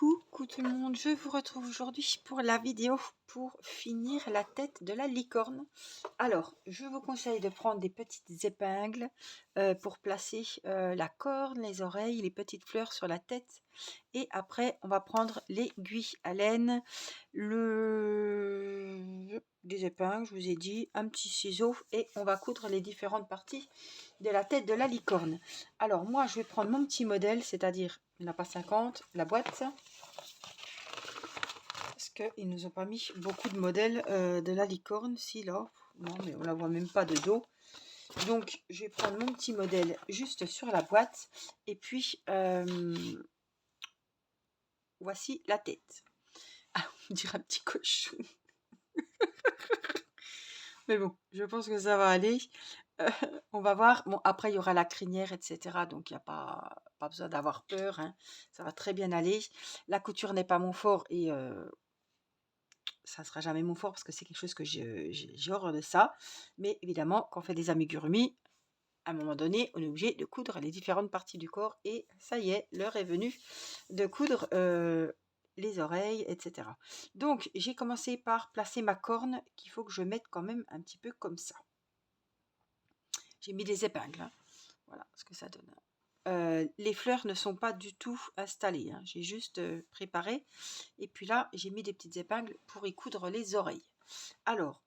Coucou tout le monde, je vous retrouve aujourd'hui pour la vidéo pour finir la tête de la licorne. Alors, je vous conseille de prendre des petites épingles pour placer la corne, les oreilles, les petites fleurs sur la tête. Et après, on va prendre l'aiguille à laine, des épingles, je vous ai dit, un petit ciseau et on va coudre les différentes parties de la tête de la licorne. Alors, moi, je vais prendre mon petit modèle, c'est-à-dire, il n'y en a pas 50, la boîte. Parce qu'ils nous ont pas mis beaucoup de modèles de la licorne. Si, là, non, mais on la voit même pas de dos. Donc, je vais prendre mon petit modèle juste sur la boîte. Et puis, voici la tête. Ah, on dirait un petit cochon. Mais bon, je pense que ça va aller. On va voir. Bon, après, il y aura la crinière, etc. Donc, il n'y a pas besoin d'avoir peur. Hein. Ça va très bien aller. La couture n'est pas mon fort et ça sera jamais mon fort parce que c'est quelque chose que j'ai horreur de ça. Mais évidemment, quand on fait des amigurumis, à un moment donné, on est obligé de coudre les différentes parties du corps. Et ça y est, l'heure est venue de coudre les oreilles, etc. Donc, j'ai commencé par placer ma corne qu'il faut que je mette quand même un petit peu comme ça. J'ai mis des épingles. Hein. Voilà ce que ça donne. Les fleurs ne sont pas du tout installées. Hein. J'ai juste préparé. Et puis là, j'ai mis des petites épingles pour y coudre les oreilles. Alors,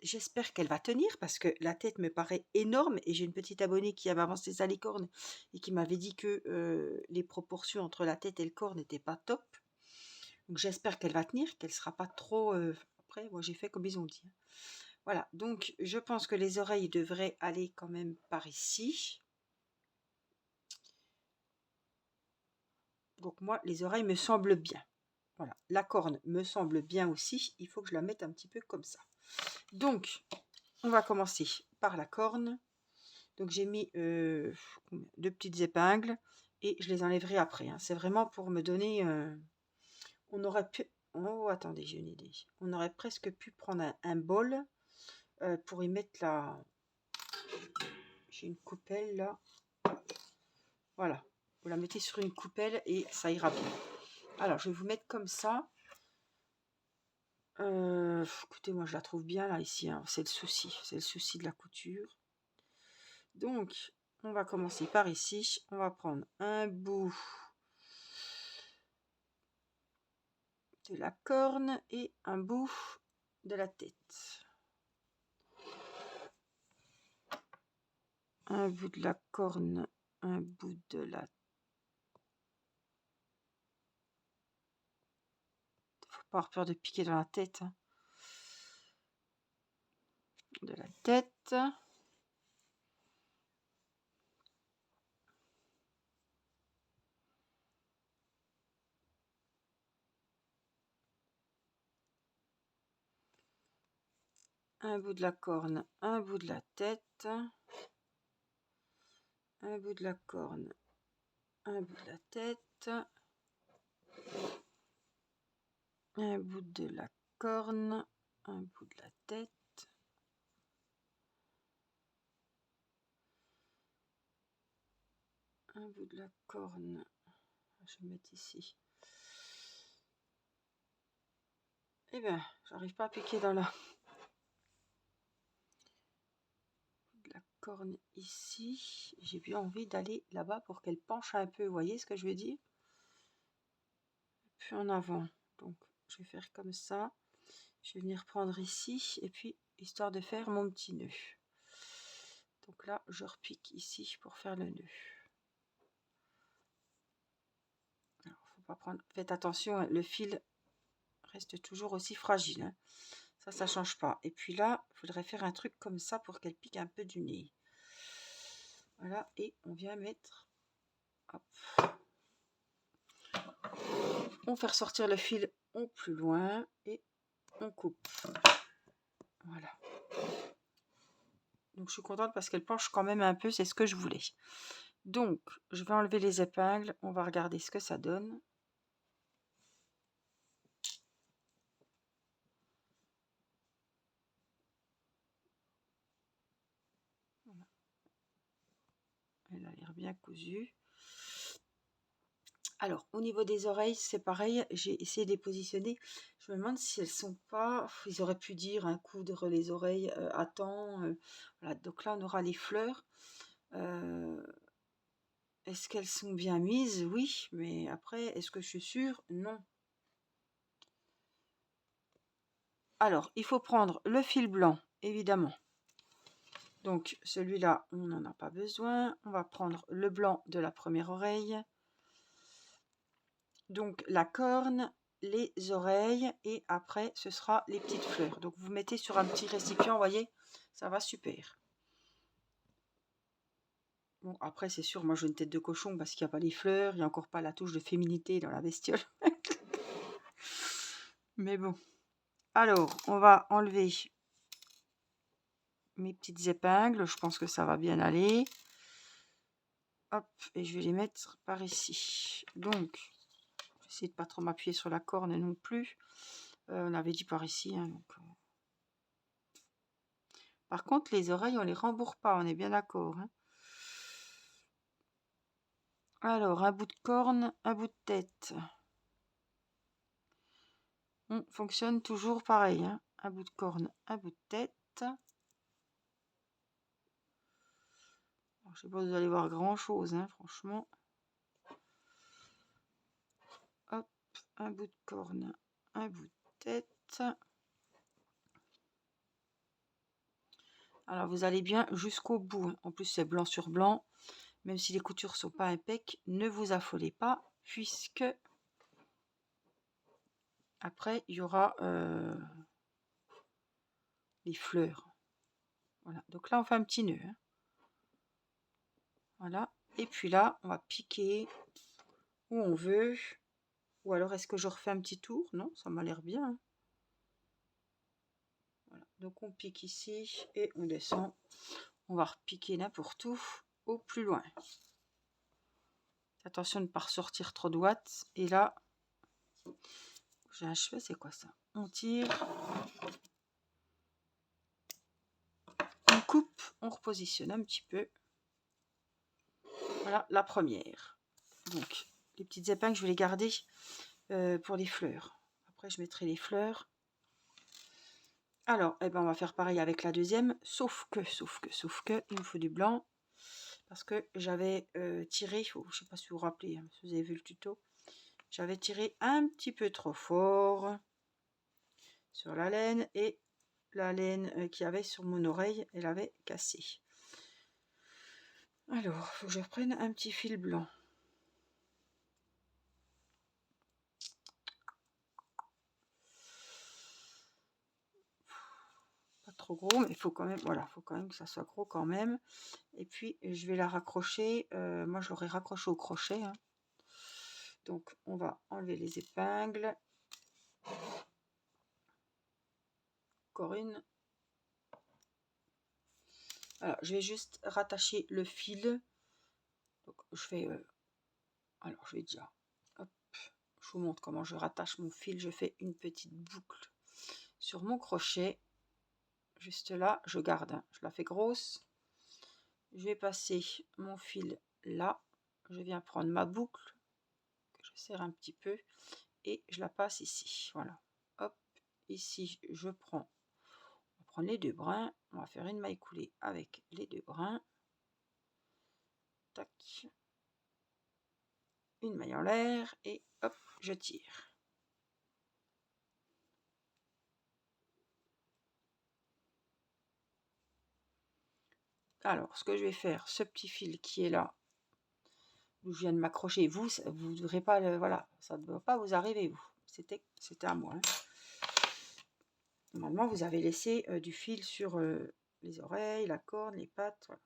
j'espère qu'elle va tenir parce que la tête me paraît énorme et j'ai une petite abonnée qui avait avancé sa licorne et qui m'avait dit que les proportions entre la tête et le corps n'étaient pas top. Donc j'espère qu'elle va tenir, qu'elle ne sera pas trop... Après, moi j'ai fait comme ils ont dit. Voilà, donc je pense que les oreilles devraient aller quand même par ici. Donc moi, les oreilles me semblent bien. Voilà, la corne me semble bien aussi. Il faut que je la mette un petit peu comme ça. Donc, on va commencer par la corne. Donc j'ai mis deux petites épingles et je les enlèverai après. Hein. C'est vraiment pour me donner... on aurait pu... Oh, attendez, j'ai une idée. On aurait presque pu prendre un bol pour y mettre la... J'ai une coupelle là. Voilà. Vous la mettez sur une coupelle et ça ira bien. Alors, je vais vous mettre comme ça. Écoutez, moi je la trouve bien là, ici. Hein. C'est le souci de la couture. Donc, on va commencer par ici. On va prendre un bout de la corne et un bout de la tête. Un bout de la corne, un bout de la tête. Faut pas avoir peur de piquer dans la tête. Hein. De la tête. Un bout de la corne, un bout de la tête. Un bout de la corne, un bout de la tête. Un bout de la corne, un bout de la tête. Un bout de la corne. Je vais mettre ici. Eh bien, j'arrive pas à piquer dans la corne ici. J'ai bien envie d'aller là-bas pour qu'elle penche un peu. Vous voyez ce que je veux dire? Puis en avant. Donc, je vais faire comme ça. Je vais venir prendre ici. Et puis, histoire de faire mon petit nœud. Donc là, je repique ici pour faire le nœud. Alors, faut pas prendre... Faites attention, hein, le fil reste toujours aussi fragile. Hein. Ça change pas. Et puis là, il faudrait faire un truc comme ça pour qu'elle pique un peu du nez. Voilà, et on vient mettre... Hop. On fait ressortir le fil au plus loin et on coupe. Voilà. Donc je suis contente parce qu'elle penche quand même un peu, c'est ce que je voulais. Donc, je vais enlever les épingles, on va regarder ce que ça donne. Elle a l'air bien cousue. Alors, au niveau des oreilles, c'est pareil, j'ai essayé de les positionner. Je me demande si elles sont pas... Ils auraient pu dire un coudre les oreilles à temps. Voilà, donc là, on aura les fleurs. Est-ce qu'elles sont bien mises? Oui, mais après, est-ce que je suis sûre? Non. Alors, il faut prendre le fil blanc, évidemment. Donc, celui-là, on n'en a pas besoin. On va prendre le blanc de la première oreille. Donc, la corne, les oreilles, et après, ce sera les petites fleurs. Donc, vous mettez sur un petit récipient, vous voyez, ça va super. Bon, après, c'est sûr, moi, j'ai une tête de cochon parce qu'il n'y a pas les fleurs, il n'y a encore pas la touche de féminité dans la bestiole. Mais bon. Alors, on va enlever mes petites épingles. Je pense que ça va bien aller. Hop, et je vais les mettre par ici. Donc, j'essaie de pas trop m'appuyer sur la corne non plus. On avait dit par ici. Hein, donc, Par contre, les oreilles, on les rembourre pas. On est bien d'accord. Hein. Alors, un bout de corne, un bout de tête. On fonctionne toujours pareil. Hein. Un bout de corne, un bout de tête. Alors, je sais pas si vous allez voir grand chose, hein, franchement. Hop, un bout de corne, un bout de tête. Alors, vous allez bien jusqu'au bout. Hein. En plus, c'est blanc sur blanc. Même si les coutures sont pas impeccables, ne vous affolez pas, puisque après, il y aura les fleurs. Voilà. Donc là, on fait un petit nœud. Hein. Voilà. Et puis là, on va piquer où on veut. Ou alors, est-ce que je refais un petit tour? Non, ça m'a l'air bien. Hein. Voilà. Donc, on pique ici et on descend. On va repiquer n'importe où, au plus loin. Attention de ne pas ressortir trop droite. Et là, j'ai un cheveu, c'est quoi ça? On tire. On coupe, on repositionne un petit peu. Voilà la première. Donc, les petites épingles, je vais les garder pour les fleurs. Après, je mettrai les fleurs. Alors, eh ben, on va faire pareil avec la deuxième, sauf que, il me faut du blanc. Parce que j'avais tiré, je ne sais pas si vous vous rappelez, hein, si vous avez vu le tuto, j'avais tiré un petit peu trop fort sur la laine et la laine qu'il y avait sur mon oreille, elle avait cassé. Alors, il faut que je reprenne un petit fil blanc. Pas trop gros, mais il faut quand même, voilà, faut quand même que ça soit gros quand même. Et puis, je vais la raccrocher. Moi, je l'aurais raccroché au crochet. Hein. Donc, on va enlever les épingles. Encore une. Alors, je vais juste rattacher le fil. Donc, je fais... alors, je vais déjà... Hop, je vous montre comment je rattache mon fil. Je fais une petite boucle sur mon crochet. Juste là, je garde. Hein, je la fais grosse. Je vais passer mon fil là. Je viens prendre ma boucle. Que je serre un petit peu. Et je la passe ici. Voilà. Hop, ici, je prends... On va prendre les deux brins. On va faire une maille coulée avec les deux brins. Tac. Une maille en l'air et hop, je tire. Alors, ce que je vais faire, ce petit fil qui est là, où je viens de m'accrocher, vous ne devrez pas, voilà, ça ne doit pas vous arriver, vous. C'était à moi. Hein. Normalement, vous avez laissé du fil sur les oreilles, la corne, les pattes. Voilà.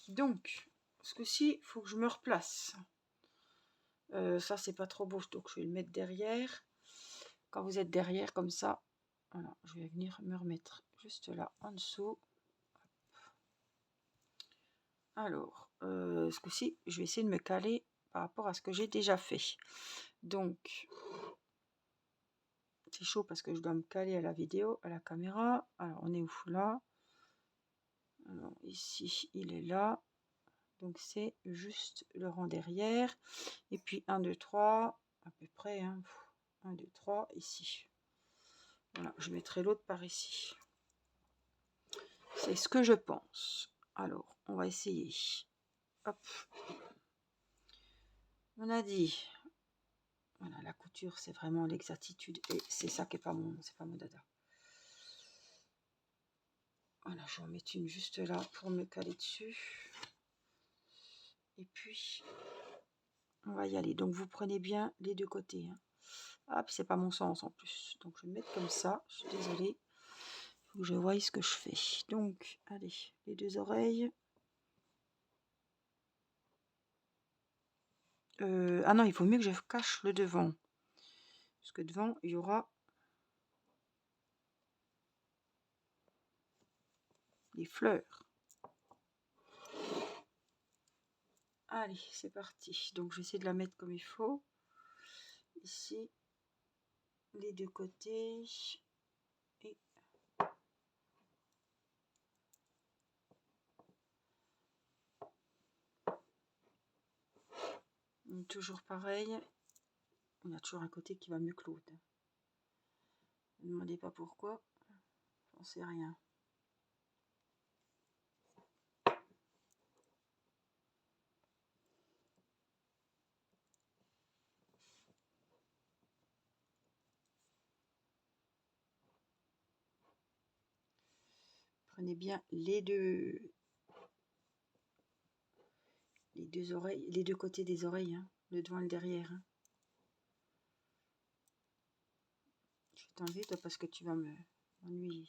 Donc, ce coup-ci, il faut que je me replace. Ça, c'est pas trop beau, donc je vais le mettre derrière. Quand vous êtes derrière, comme ça, voilà, je vais venir me remettre juste là, en dessous. Alors, ce coup-ci, je vais essayer de me caler par rapport à ce que j'ai déjà fait. Donc, c'est chaud parce que je dois me caler à la vidéo, à la caméra. Alors, on est où là? Alors, ici, il est là. Donc c'est juste le rang derrière. Et puis 1, 2, 3, à peu près. Hein. 1, 2, 3, ici. Voilà, je mettrai l'autre par ici. C'est ce que je pense. Alors, on va essayer. Hop. On a dit, voilà, la couture, c'est vraiment l'exactitude. Et c'est ça qui est pas mon, c'est pas mon dada. Voilà, je vais en mettre une juste là pour me caler dessus. Et puis, on va y aller. Donc, vous prenez bien les deux côtés. Hein. Ah, puis c'est pas mon sens en plus. Donc, je vais me mettre comme ça. Je suis désolée. Il faut que je voie ce que je fais. Donc, allez, les deux oreilles. Ah non, il faut mieux que je cache le devant. Parce que devant, il y aura les fleurs. Allez, c'est parti. Donc, je vais essayer de la mettre comme il faut. Ici, les deux côtés. Et toujours pareil. Il y a toujours un côté qui va mieux que l'autre. Ne me demandez pas pourquoi. J'en sais rien. Prenez bien les deux oreilles, les deux côtés des oreilles, hein, le devant et le derrière. Hein. Je vais t'enlever toi parce que tu vas m'ennuyer.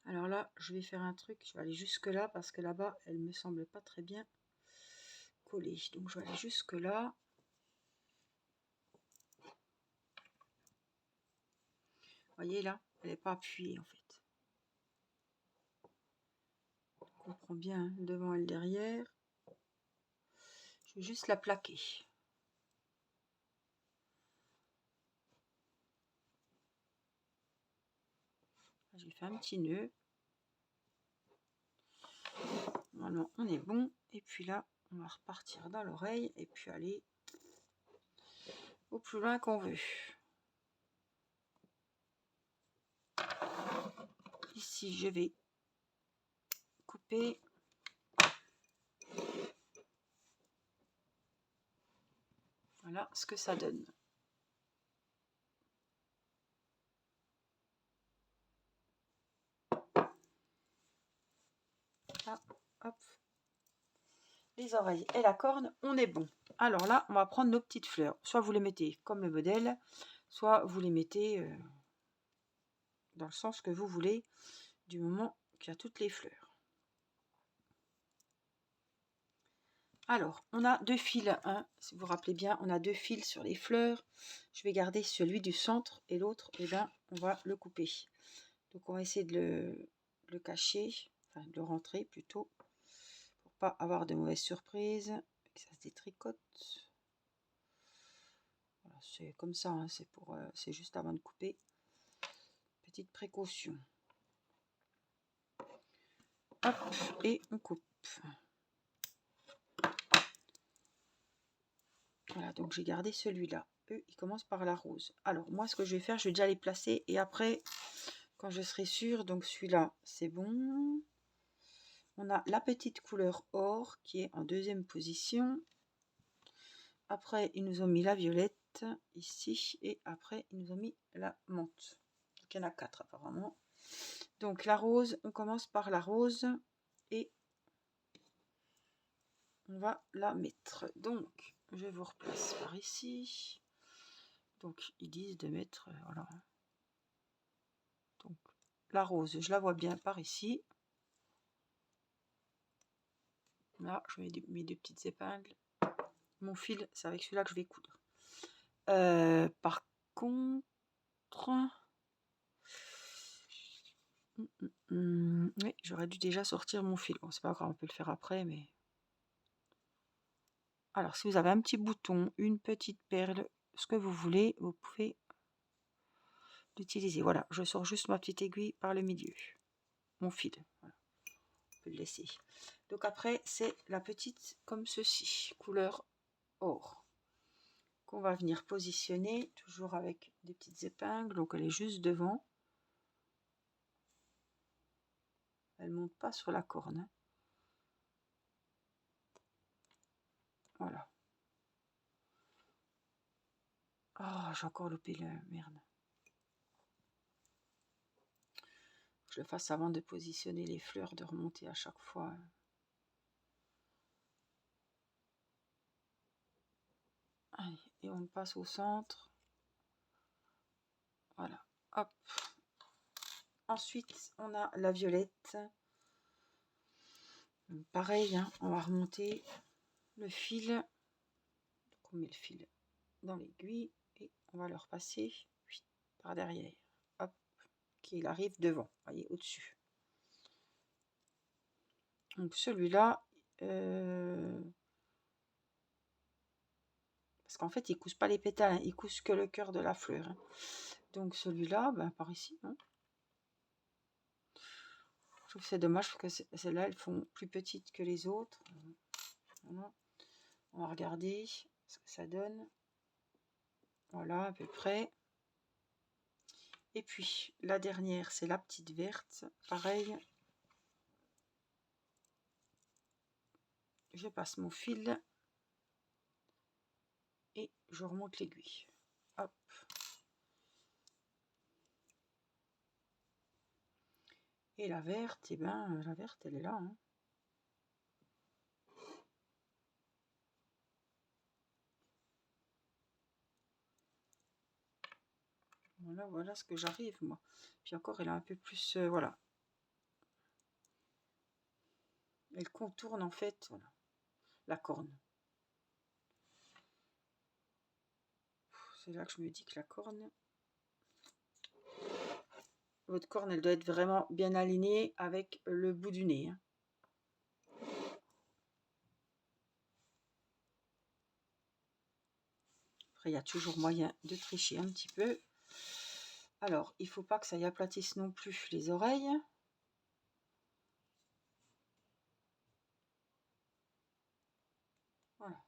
Alors là, je vais faire un truc, je vais aller jusque là parce que là-bas, elle me semble pas très bien collée. Donc je vais aller jusque là. Vous voyez là, elle n'est pas appuyée en fait. On comprend bien hein, le devant et le derrière. Je vais juste la plaquer. J'ai fait un petit nœud. Normalement, on est bon. Et puis là, on va repartir dans l'oreille et puis aller au plus loin qu'on veut. Ici, je vais couper. Voilà ce que ça donne. Là, hop. Les oreilles et la corne, on est bon. Alors là, on va prendre nos petites fleurs. Soit vous les mettez comme le modèle, soit vous les mettez dans le sens que vous voulez, du moment qu'il y a toutes les fleurs. Alors, on a deux fils, hein, si vous vous rappelez bien, on a deux fils sur les fleurs. Je vais garder celui du centre et l'autre, eh ben, on va le couper. Donc, on va essayer de le cacher, enfin de le rentrer plutôt, pour pas avoir de mauvaises surprises, que ça se détricote. Voilà, c'est comme ça, hein, c'est juste avant de couper. Petite précaution. Hop, et on coupe. Voilà, donc j'ai gardé celui-là. Eux, ils commencent par la rose. Alors, moi, ce que je vais faire, je vais déjà les placer. Et après, quand je serai sûre, donc celui-là, c'est bon. On a la petite couleur or qui est en deuxième position. Après, ils nous ont mis la violette ici. Et après, ils nous ont mis la menthe. Donc, il y en a 4 apparemment. Donc, la rose, on commence par la rose. Et on va la mettre. Donc, je vous replace par ici. Donc, ils disent de mettre, voilà. Donc, la rose, je la vois bien par ici. Là, je mets mes deux petites épingles. Mon fil, c'est avec celui-là que je vais coudre. Par contre, oui, j'aurais dû déjà sortir mon fil. Bon, c'est pas grave, on peut le faire après, mais... Alors, si vous avez un petit bouton, une petite perle, ce que vous voulez, vous pouvez l'utiliser. Voilà, je sors juste ma petite aiguille par le milieu. Mon fil, voilà. On peut le laisser. Donc après, c'est la petite comme ceci, couleur or, qu'on va venir positionner, toujours avec des petites épingles. Donc elle est juste devant. Elle ne monte pas sur la corne, hein. Voilà. Oh, j'ai encore loupé le... Merde. Je le fasse avant de positionner les fleurs, de remonter à chaque fois. Allez, et on passe au centre. Voilà. Hop. Ensuite, on a la violette. Donc, pareil, hein, on va remonter le fil. Donc, on met le fil dans l'aiguille et on va le repasser par derrière. Hop, qu'il arrive devant, vous voyez, au-dessus. Donc celui-là, parce qu'en fait, il ne cousse pas les pétales, hein, il cousse que le cœur de la fleur, hein. Donc celui-là, ben, par ici, hein. Je trouve que c'est dommage parce que celles-là, elles font plus petites que les autres. Voilà. On va regarder ce que ça donne. Voilà, à peu près. Et puis, la dernière, c'est la petite verte. Pareil. Je passe mon fil. Et je remonte l'aiguille. Hop. Et la verte, et ben, la verte, elle est là, hein. Voilà, voilà ce que j'arrive, moi. Puis encore, elle a un peu plus, voilà. Elle contourne, en fait, voilà, la corne. C'est là que je me dis que la corne... Votre corne, elle doit être vraiment bien alignée avec le bout du nez, hein. Après, il y a toujours moyen de tricher un petit peu. Alors, il ne faut pas que ça y aplatisse non plus les oreilles. Voilà.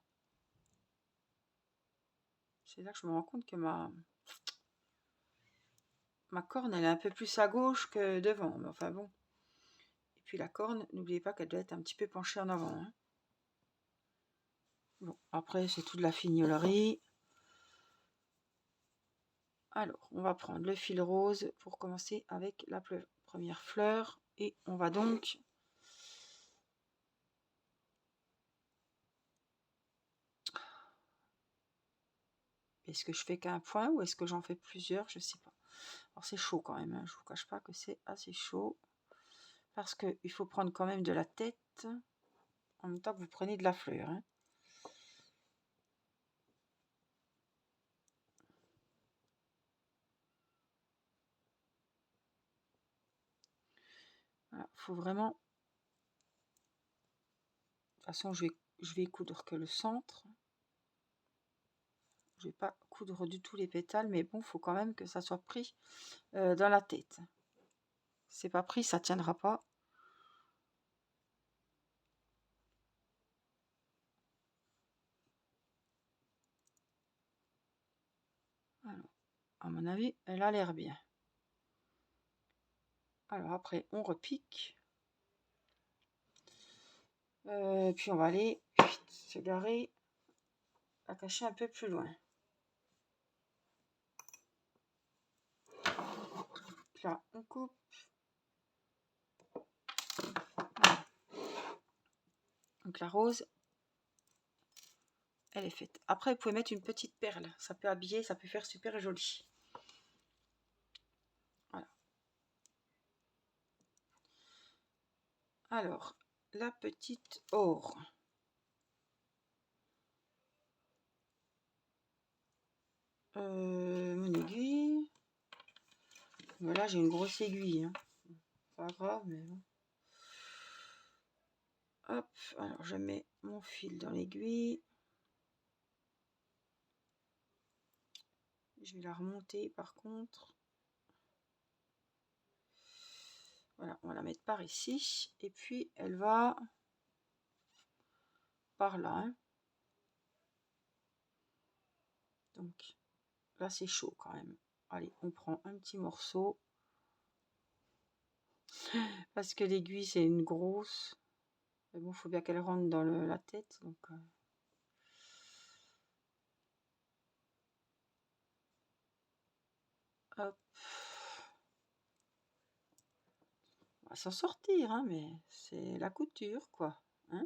C'est là que je me rends compte que ma corne, elle est un peu plus à gauche que devant. Mais enfin bon. Et puis la corne, n'oubliez pas qu'elle doit être un petit peu penchée en avant, hein. Bon, après, c'est tout de la fignolerie. Alors, on va prendre le fil rose pour commencer avec la première fleur. Et on va donc... Est-ce que je fais qu'un point ou est-ce que j'en fais plusieurs? Je sais pas. Alors, c'est chaud quand même, hein. Je vous cache pas que c'est assez chaud. Parce qu'il faut prendre quand même de la tête en même temps que vous prenez de la fleur, hein. Voilà, faut vraiment... De toute façon, je vais coudre que le centre. Je vais pas coudre du tout les pétales, mais bon, faut quand même que ça soit pris dans la tête. Si c'est pas pris, ça tiendra pas. Alors, à mon avis, elle a l'air bien. Alors après, on repique. Puis on va aller se garer, la cacher un peu plus loin. Là, on coupe. Voilà. Donc la rose, elle est faite. Après, vous pouvez mettre une petite perle. Ça peut habiller, ça peut faire super joli. Voilà. Alors, la petite or. Mon aiguille. Voilà, j'ai une grosse aiguille. Hein. Pas grave, mais bon. Hop, alors je mets mon fil dans l'aiguille. Je vais la remonter par contre. Voilà, on va la mettre par ici. Et puis elle va par là. Hein. Donc là c'est chaud quand même. Allez, on prend un petit morceau. Parce que l'aiguille c'est une grosse. Mais bon, il faut bien qu'elle rentre dans la tête. Donc hop. On va s'en sortir, hein, mais c'est la couture, quoi. Hein.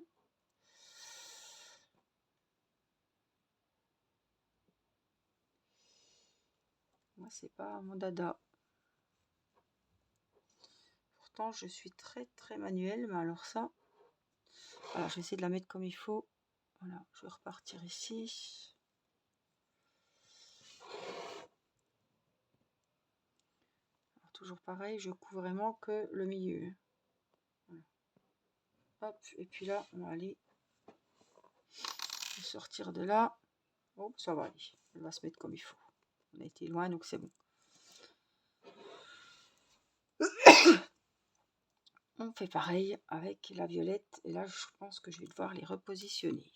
Moi, c'est pas mon dada. Pourtant, je suis très très manuelle, mais alors ça... Voilà, je vais essayer de la mettre comme il faut. Voilà, je vais repartir ici. Alors, toujours pareil, je couds vraiment que le milieu. Voilà. Hop, et puis là, on va aller sortir de là. Oh, ça va aller. Elle va se mettre comme il faut. On a été loin, donc c'est bon. On fait pareil avec la violette. Et là, je pense que je vais devoir les repositionner.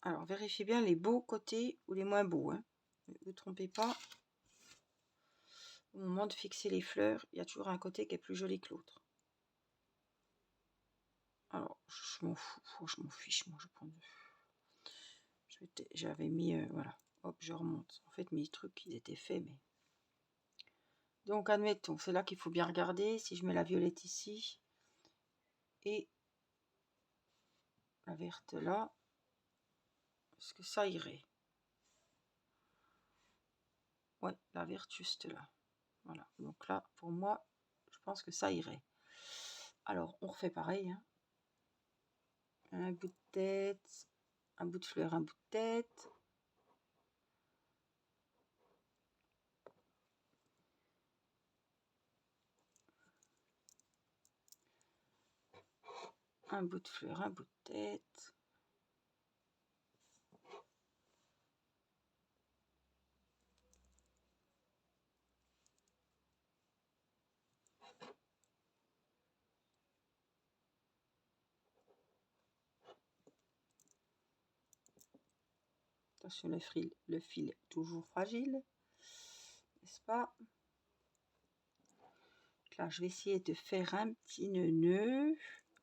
Alors, vérifiez bien les beaux côtés ou les moins beaux. Hein. Ne vous trompez pas. Au moment de fixer les fleurs, il y a toujours un côté qui est plus joli que l'autre. Alors, je m'en fous. Je m'en fiche. Moi, je prends... J'avais mis... voilà. Hop, je remonte. En fait, mes trucs, ils étaient faits, mais... Donc, admettons, c'est là qu'il faut bien regarder. Si je mets la violette ici et la verte là, est-ce que ça irait? Ouais, la verte juste là. Voilà. Donc là, pour moi, je pense que ça irait. Alors, on refait pareil. Hein. Un bout de tête, un bout de fleur, un bout de tête. Un bout de fleur, un bout de tête. Attention, le fil toujours fragile, n'est-ce pas? Là, je vais essayer de faire un petit nœud,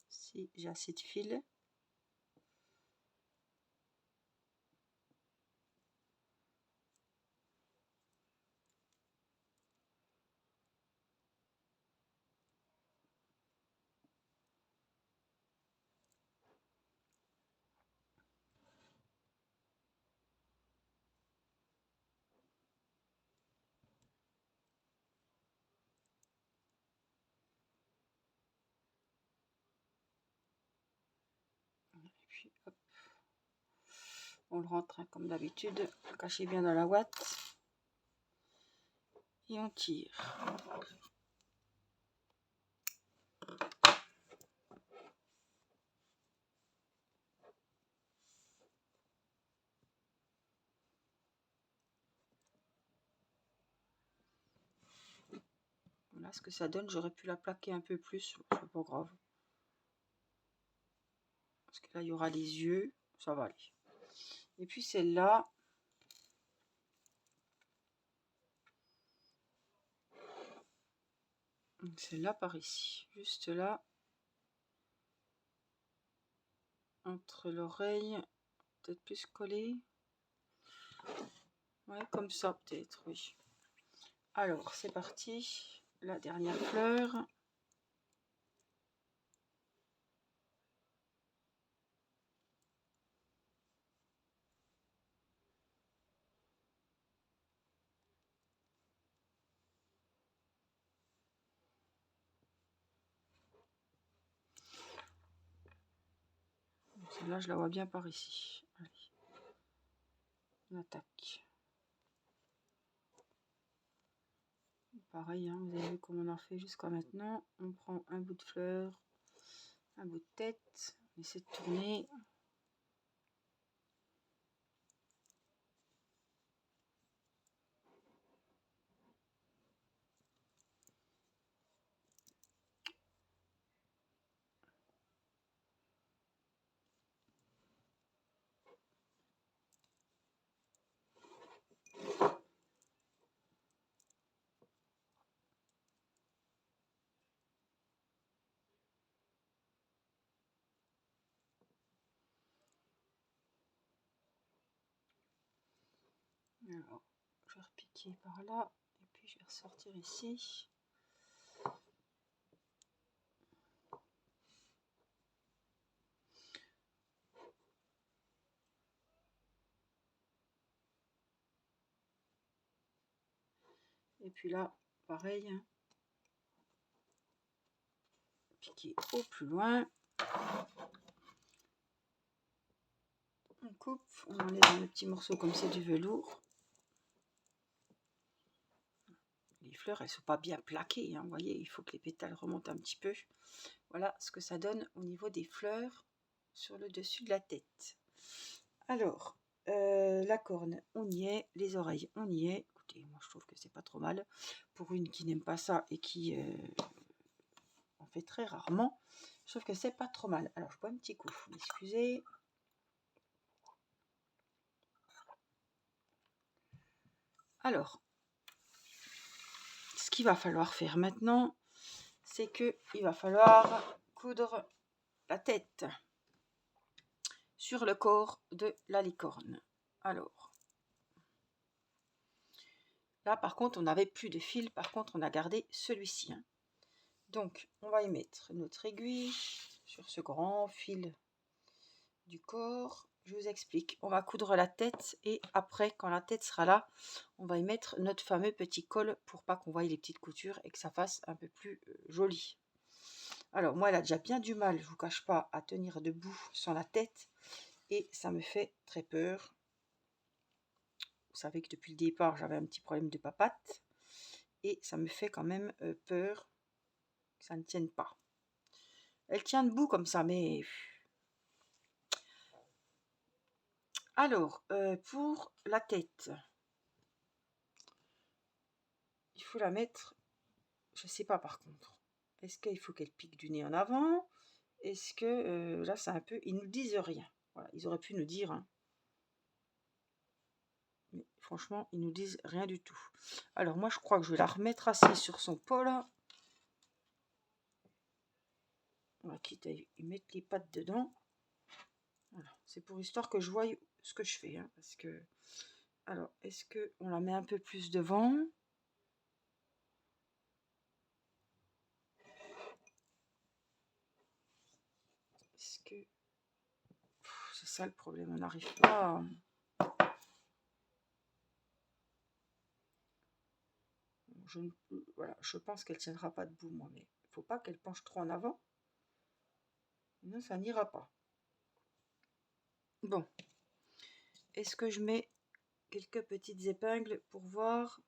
si j'ai assez de fil. Et puis, hop. On le rentre hein, comme d'habitude, cachez bien dans la ouate. Et on tire. Voilà ce que ça donne. J'aurais pu la plaquer un peu plus, c'est pas grave. Parce que là, il y aura les yeux, ça va aller. Et puis celle-là, celle-là par ici, juste là, entre l'oreille, peut-être plus collée. Ouais, comme ça peut-être, oui. Alors, c'est parti. La dernière fleur. Là, je la vois bien par ici. Allez. On attaque. Pareil, hein, vous avez vu comment on a fait jusqu'à maintenant. On prend un bout de fleur, un bout de tête, on essaie de tourner. Alors, je vais repiquer par là, et puis je vais ressortir ici. Et puis là, pareil, hein, piquer au plus loin. On coupe, on enlève les petits morceaux comme c'est du velours. Les fleurs, elles ne sont pas bien plaquées, hein, vous voyez, il faut que les pétales remontent un petit peu. Voilà ce que ça donne au niveau des fleurs sur le dessus de la tête. Alors, la corne, on y est. Les oreilles, on y est. Écoutez, moi je trouve que c'est pas trop mal. Pour une qui n'aime pas ça et qui en fait très rarement, je trouve que c'est pas trop mal. Alors, je bois un petit coup, excusez. Alors, ce qu'il va falloir faire maintenant, c'est que il va falloir coudre la tête sur le corps de la licorne. Alors, là par contre, on n'avait plus de fil, par contre, on a gardé celui-ci. Hein. Donc, on va y mettre notre aiguille sur ce grand fil du corps. Je vous explique. On va coudre la tête et après, quand la tête sera là, on va y mettre notre fameux petit col pour pas qu'on voie les petites coutures et que ça fasse un peu plus joli. Alors, moi, elle a déjà bien du mal, je vous cache pas, à tenir debout sans la tête et ça me fait très peur. Vous savez que depuis le départ, j'avais un petit problème de papate et ça me fait quand même peur que ça ne tienne pas. Elle tient debout comme ça, mais... Alors, pour la tête, il faut la mettre, je sais pas par contre. Est-ce qu'il faut qu'elle pique du nez en avant? Est-ce que, là c'est un peu, ils nous disent rien. Voilà, ils auraient pu nous dire, hein. Mais franchement, ils nous disent rien du tout. Alors moi, je crois que je vais la remettre assise sur son pot là. On va quitte à y mettre les pattes dedans. Voilà, c'est pour histoire que je voie ce que je fais, hein, parce que... Alors, est-ce qu'on la met un peu plus devant? Est-ce que... C'est ça le problème, on n'arrive pas à... Voilà, je pense qu'elle tiendra pas debout, moi, mais il faut pas qu'elle penche trop en avant. Non, ça n'ira pas. Bon. Est-ce que je mets quelques petites épingles pour voir?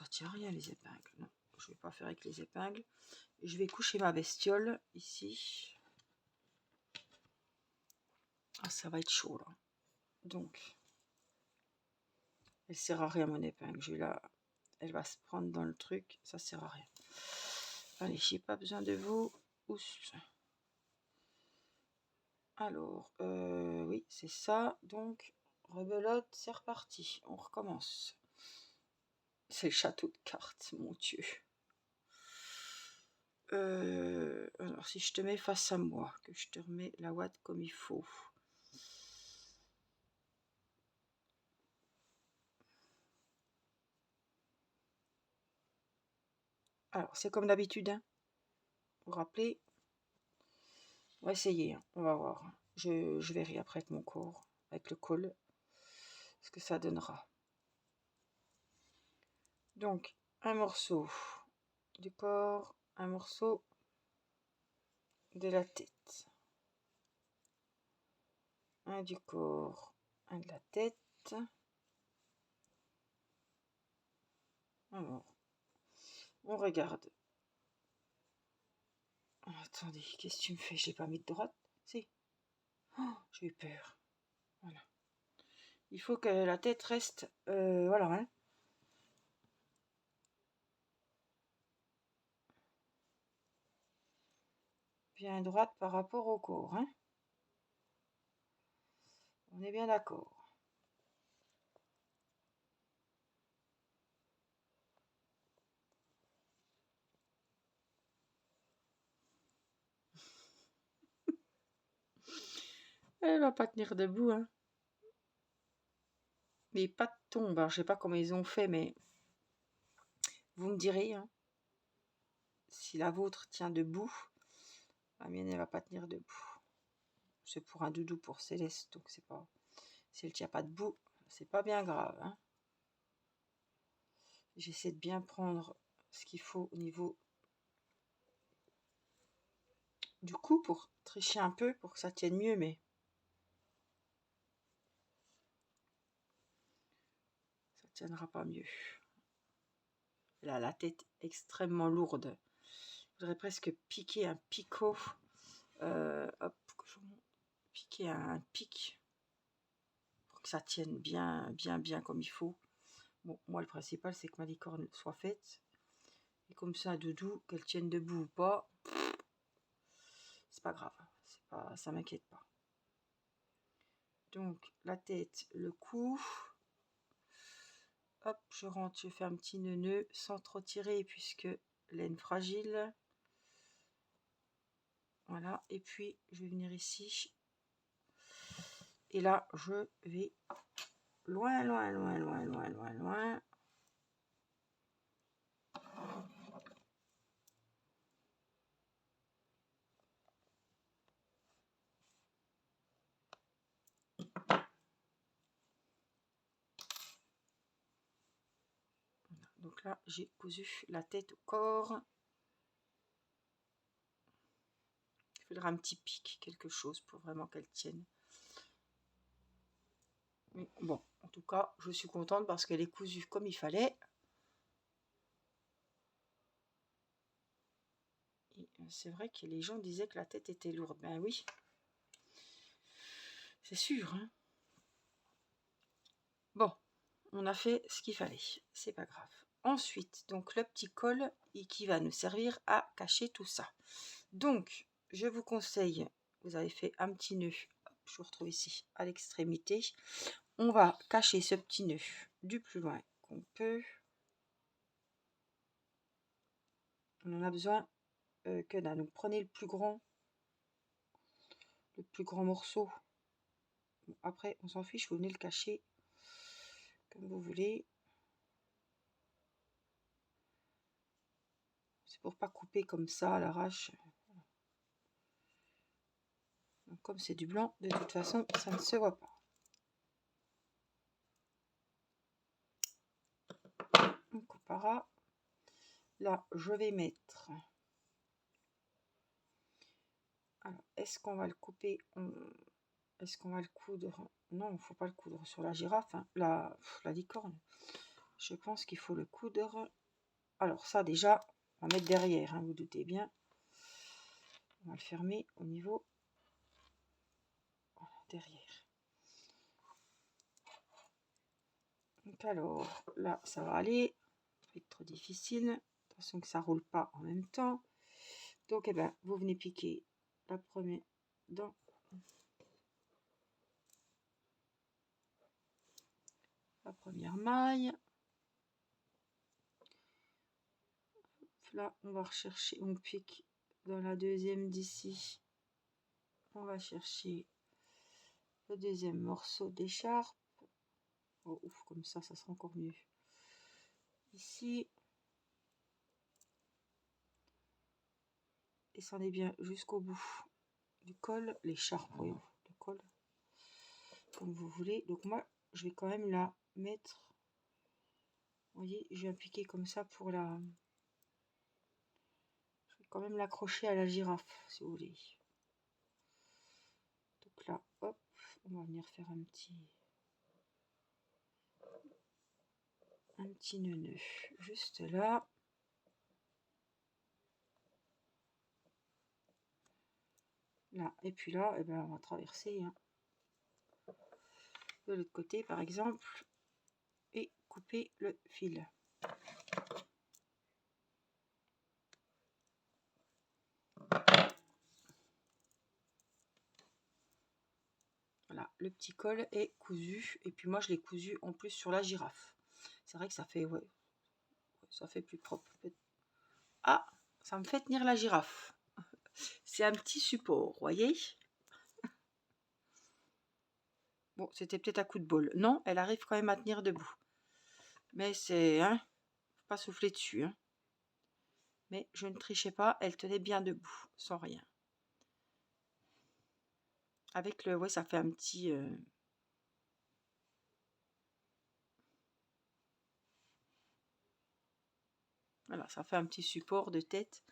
Ça tient rien les épingles. Non, je vais pas faire avec les épingles. Je vais coucher ma bestiole ici. Ah, ça va être chaud là. Donc, elle sert à rien mon épingle. Je vais la... Elle va se prendre dans le truc. Ça sert à rien. Allez, j'ai pas besoin de vous. Oups. Alors, oui, c'est ça. Donc, rebelote, c'est reparti. On recommence. C'est le château de cartes, mon Dieu. Alors, si je te mets face à moi, que je te remets la ouate comme il faut. Alors, c'est comme d'habitude, hein. Vous vous rappelez? On va essayer, hein. On va voir. Je verrai après avec mon corps, avec le col, ce que ça donnera. Donc, un morceau du corps, un morceau de la tête, un du corps, un de la tête. Alors, on regarde. Oh, attendez, qu'est-ce que tu me fais? Je l'ai pas mis de droite. Si. Oh, j'ai eu peur. Voilà. Il faut que la tête reste... voilà, hein. Bien droite par rapport au corps, hein. On est bien d'accord. Elle va pas tenir debout, hein. Les pattes tombent. Alors, je sais pas comment ils ont fait, mais vous me direz, hein, si la vôtre tient debout. La mienne, elle va pas tenir debout. C'est pour un doudou pour Céleste, donc c'est pas... Si elle tient pas debout, c'est pas bien grave, hein. J'essaie de bien prendre ce qu'il faut au niveau du cou pour tricher un peu, pour que ça tienne mieux, mais ça tiendra pas mieux. Elle a la tête extrêmement lourde. Je voudrais presque piquer un picot. Hop, piquer un pic pour que ça tienne bien, bien, bien comme il faut. Bon, moi, le principal, c'est que ma licorne soit faite. Et comme ça, un doudou, qu'elle tienne debout ou pas, c'est pas grave. C'est pas, ça m'inquiète pas. Donc, la tête, le cou. Hop, je rentre, je fais un petit nœud sans trop tirer puisque laine fragile. Voilà, et puis je vais venir ici. Et là, je vais loin, loin, loin, loin, loin, loin, loin. Donc là, j'ai cousu la tête au corps. Il faudra un petit pic, quelque chose pour vraiment qu'elle tienne. Mais bon, en tout cas, je suis contente parce qu'elle est cousue comme il fallait. Et c'est vrai que les gens disaient que la tête était lourde. Ben oui, c'est sûr, hein. Bon, on a fait ce qu'il fallait, c'est pas grave. Ensuite, donc le petit col qui va nous servir à cacher tout ça. Donc, je vous conseille, vous avez fait un petit nœud, je vous retrouve ici à l'extrémité. On va cacher ce petit nœud du plus loin qu'on peut. On en a besoin que d'un. Donc prenez le plus grand morceau. Bon, après, on s'en fiche, vous venez le cacher comme vous voulez. C'est pour pas couper comme ça à l'arrache. Donc comme c'est du blanc, de toute façon, ça ne se voit pas. On coupera. Là, je vais mettre... Alors, est-ce qu'on va le couper? Est-ce qu'on va le coudre? Non, il ne faut pas le coudre sur la girafe, hein. La licorne. Je pense qu'il faut le coudre. Alors ça, déjà, on va mettre derrière, hein, vous doutez bien. On va le fermer au niveau derrière. Donc alors, là, ça va aller. Ça va être trop difficile. Attention que ça roule pas en même temps. Donc, eh ben, vous venez piquer la première dans la première maille. Là, on va rechercher, on pique dans la deuxième d'ici. On va chercher le deuxième morceau d'écharpe. Oh, ouf, comme ça sera encore mieux. Ici. Et c'en est bien jusqu'au bout du col, l'écharpe, oui, le col, comme vous voulez. Donc moi, je vais quand même la mettre, vous voyez, je vais appliquer comme ça pour la... quand même l'accrocher à la girafe, si vous voulez. Donc là, hop, on va venir faire un petit nœud juste là. Là, et puis là, eh ben, on va traverser hein, de l'autre côté, par exemple, et couper le fil. Voilà, le petit col est cousu, et puis moi je l'ai cousu en plus sur la girafe. C'est vrai que ça fait, ouais, ça fait plus propre. Ah, ça me fait tenir la girafe. C'est un petit support, voyez. Bon, c'était peut-être à coup de bol. Non, elle arrive quand même à tenir debout. Mais c'est, hein, faut pas souffler dessus. Hein. Mais je ne trichais pas, elle tenait bien debout, sans rien. Avec le, ouais, ça fait un petit... Voilà, ça fait un petit support de tête.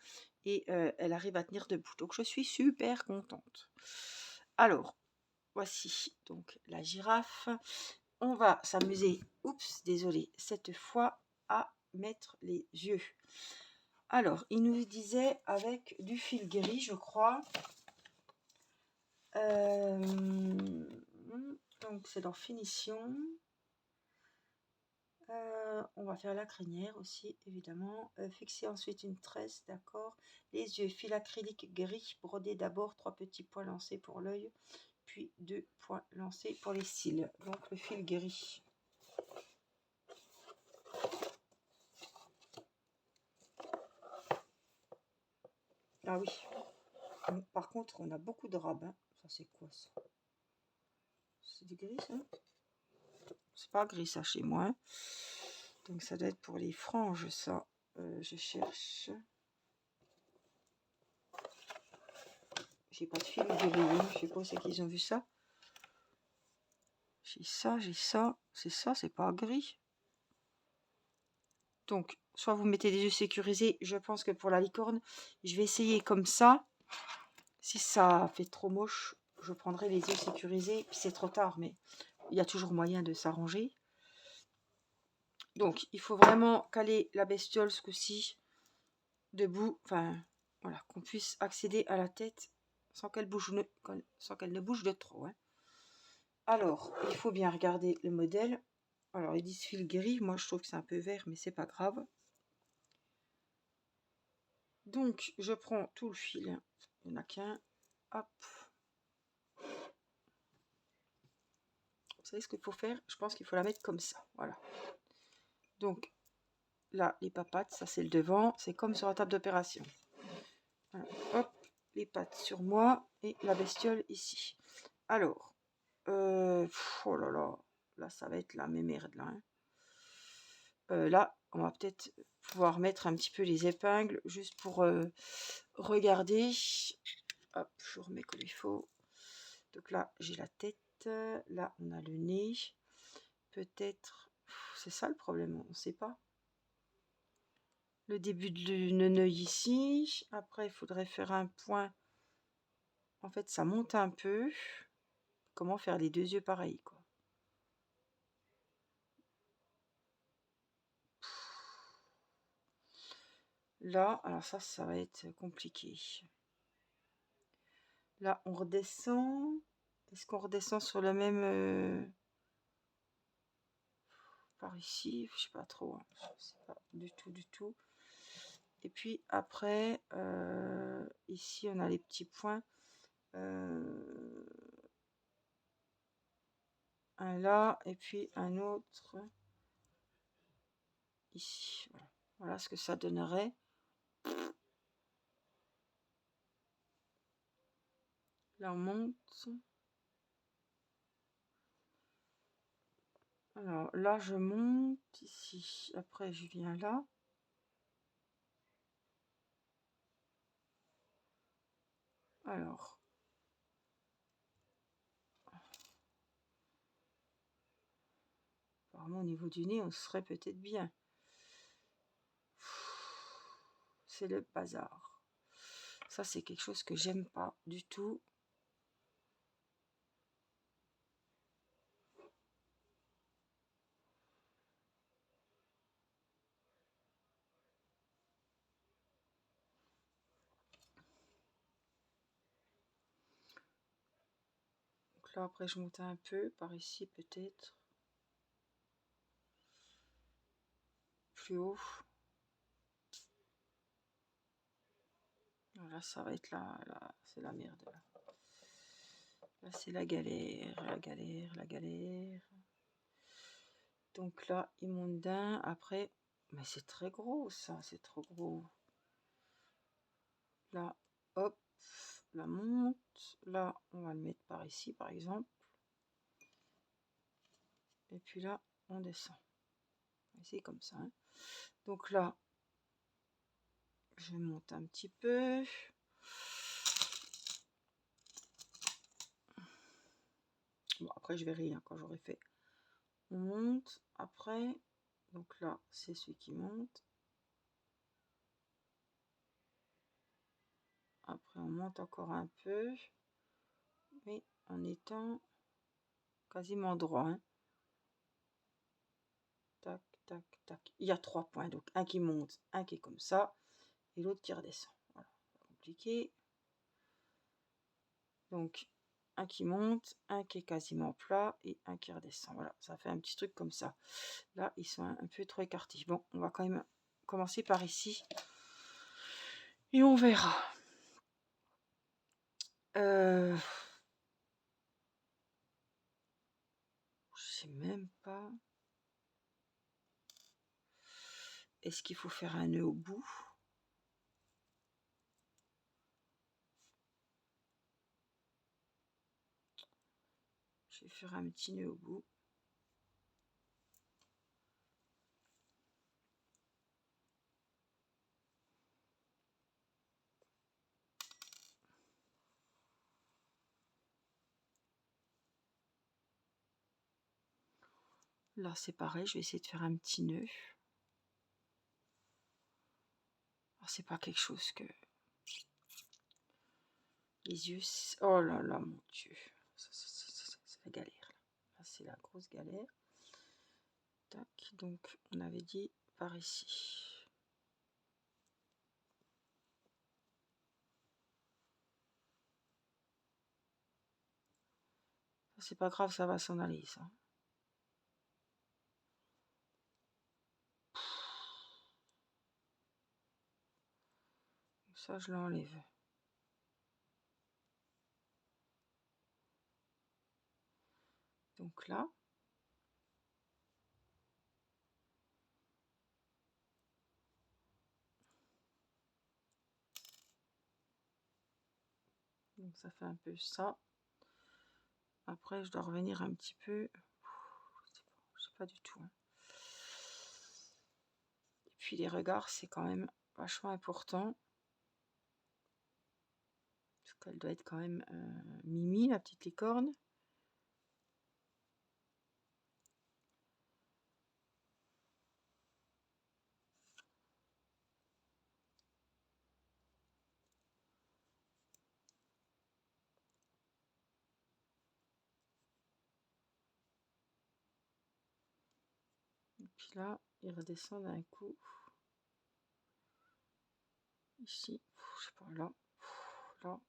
Et elle arrive à tenir debout. Donc je suis super contente. Alors, voici donc la girafe. On va s'amuser, oups, désolé, cette fois à mettre les yeux. Alors, il nous disait avec du fil gris, je crois. Donc, c'est leur finition. On va faire la crinière aussi, évidemment. Fixer ensuite une tresse, d'accord. Les yeux, fil acrylique gris, broder d'abord 3 petits points lancés pour l'œil, puis 2 points lancés pour les cils. Donc, le fil gris. Ah oui. Par contre, on a beaucoup de robes. Hein. Ça, c'est quoi ça? C'est du gris, ça? C'est pas gris, ça, chez moi. Hein. Donc, ça doit être pour les franges, ça. Je cherche. J'ai pas de fil gris. Hein. Je sais pas, c'est qu'ils ont vu ça. J'ai ça, j'ai ça. C'est ça, c'est pas gris. Donc, soit vous mettez des yeux sécurisés. Je pense que pour la licorne, je vais essayer comme ça. Si ça fait trop moche, je prendrai les yeux sécurisés. Puis c'est trop tard, mais il y a toujours moyen de s'arranger. Donc, il faut vraiment caler la bestiole ce coup-ci debout. Enfin, voilà, qu'on puisse accéder à la tête sans qu'elle ne bouge de trop. Hein. Alors, il faut bien regarder le modèle. Alors, ils disent fil gris. Moi, je trouve que c'est un peu vert, mais c'est pas grave. Donc, je prends tout le fil. Il n'y en a qu'un. Hop. Vous savez ce qu'il faut faire? Je pense qu'il faut la mettre comme ça. Voilà. Donc, là, les papates, ça c'est le devant. C'est comme sur la table d'opération. Voilà. Hop, les pattes sur moi et la bestiole ici. Alors, oh là là. Là, ça va être la mémerde, là. Hein. Là, on va peut-être pouvoir mettre un petit peu les épingles juste pour regarder. Hop, je remets comme il faut. Donc là, j'ai la tête. Là, on a le nez. Peut-être... C'est ça le problème, on ne sait pas. Le début de œil ici. Après, il faudrait faire un point. En fait, ça monte un peu. Comment faire les deux yeux pareils, quoi. Là, alors ça va être compliqué. Là, on redescend. Est-ce qu'on redescend sur le même... par ici, je sais pas trop. Hein. Je sais pas du tout. Et puis après, ici, on a les petits points. Un là, et puis un autre ici. Voilà, voilà ce que ça donnerait. Là, on monte. Alors là, je monte ici. Après, je viens là. Alors. Apparemment, au niveau du nez, on serait peut-être bien. C'est le bazar. Ça, c'est quelque chose que j'aime pas du tout. Donc là, après, je monte un peu par ici, peut-être. Plus haut. Là, ça va être là, c'est la merde. Là, c'est la galère, la galère, la galère. Donc là, il monte d'un. Après, mais c'est très gros, ça, c'est trop gros. Là, hop, la monte. Là, on va le mettre par ici, par exemple. Et puis là, on descend. C'est comme ça. Hein. Donc là, je monte un petit peu. Bon, après, je verrai hein, quand j'aurai fait. On monte. Après, donc là, c'est celui qui monte. Après, on monte encore un peu. Mais en étant quasiment droit. Hein. Tac, tac, tac. Il y a 3 points. Donc, un qui monte, un qui est comme ça. Et l'autre qui redescend. Voilà. Compliqué. Donc, un qui monte, un qui est quasiment plat et un qui redescend. Voilà, ça fait un petit truc comme ça. Là, ils sont un peu trop écartés. Bon, on va quand même commencer par ici. Et on verra. Je sais même pas. Est-ce qu'il faut faire un nœud au bout? Je vais faire un petit nœud au bout. Là, c'est pareil, je vais essayer de faire un petit nœud. Alors, c'est pas quelque chose que... Les yeux... Oh là là, mon Dieu. C'est la galère. Là, c'est la grosse galère. Tac, donc on avait dit par ici. C'est pas grave, ça va s'en aller, ça. Ça, je l'enlève. Donc là. Donc ça fait un peu ça. Après, je dois revenir un petit peu. Je sais pas du tout. Hein. Et puis les regards, c'est quand même vachement important. Parce qu'elle doit être quand même Mimi, la petite licorne. Et puis là, il redescend d'un coup. Ici, je sais pas, là, là.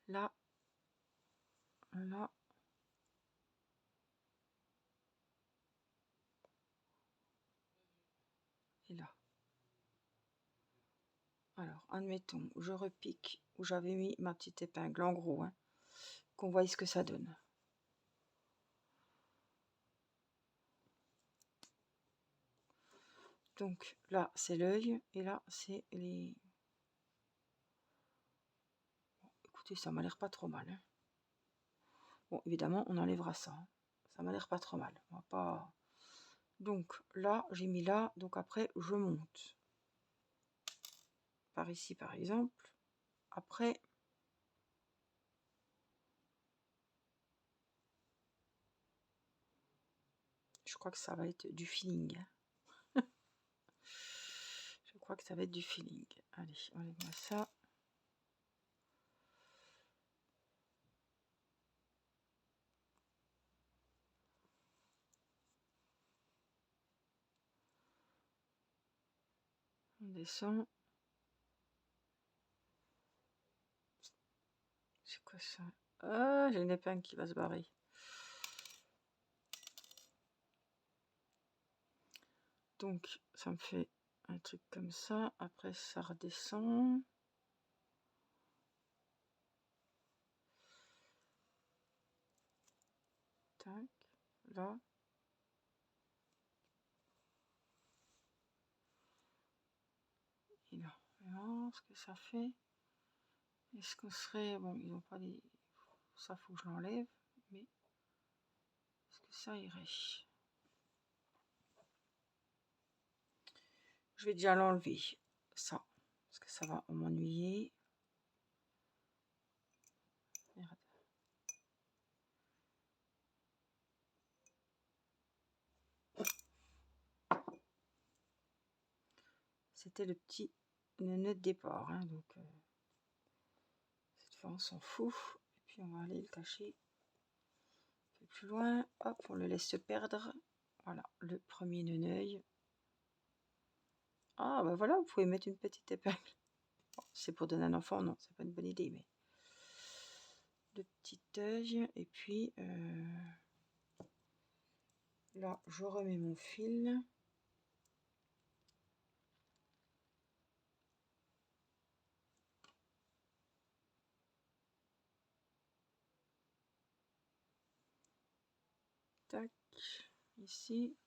Là, là. Et là. Alors, admettons, je repique où j'avais mis ma petite épingle, en gros, hein, qu'on voit ce que ça donne. Donc là, c'est l'œil, et là, c'est les... Bon, écoutez, ça m'a l'air pas trop mal. Hein. Bon, évidemment, on enlèvera ça. Hein. Ça m'a l'air pas trop mal. On va pas... Donc là, j'ai mis là, donc après, je monte. Par ici, par exemple. Après... Je crois que ça va être du feeling. Hein. crois que ça va être du feeling. Allez, enlève-moi ça. On descend. C'est quoi ça? Ah, j'ai une épingle qui va se barrer. Donc, ça me fait un truc comme ça. Après, ça redescend. Tac, là. Et là, voyons ce que ça fait. Est-ce qu'on serait... Bon, ils n'ont pas les... Ça, faut que je l'enlève. Mais est-ce que ça irait? Je vais déjà l'enlever. Ça. Parce que ça va m'ennuyer. Merde. C'était le petit nœud de départ. Hein, donc, cette fois, on s'en fout. Et puis, on va aller le cacher un peu plus loin. Hop, on le laisse se perdre. Voilà, le premier nœud. Ah, bah voilà, vous pouvez mettre une petite épingle. Bon, c'est pour donner un enfant, non, c'est pas une bonne idée, mais le petit œil. Et puis, là, je remets mon fil. Tac, ici.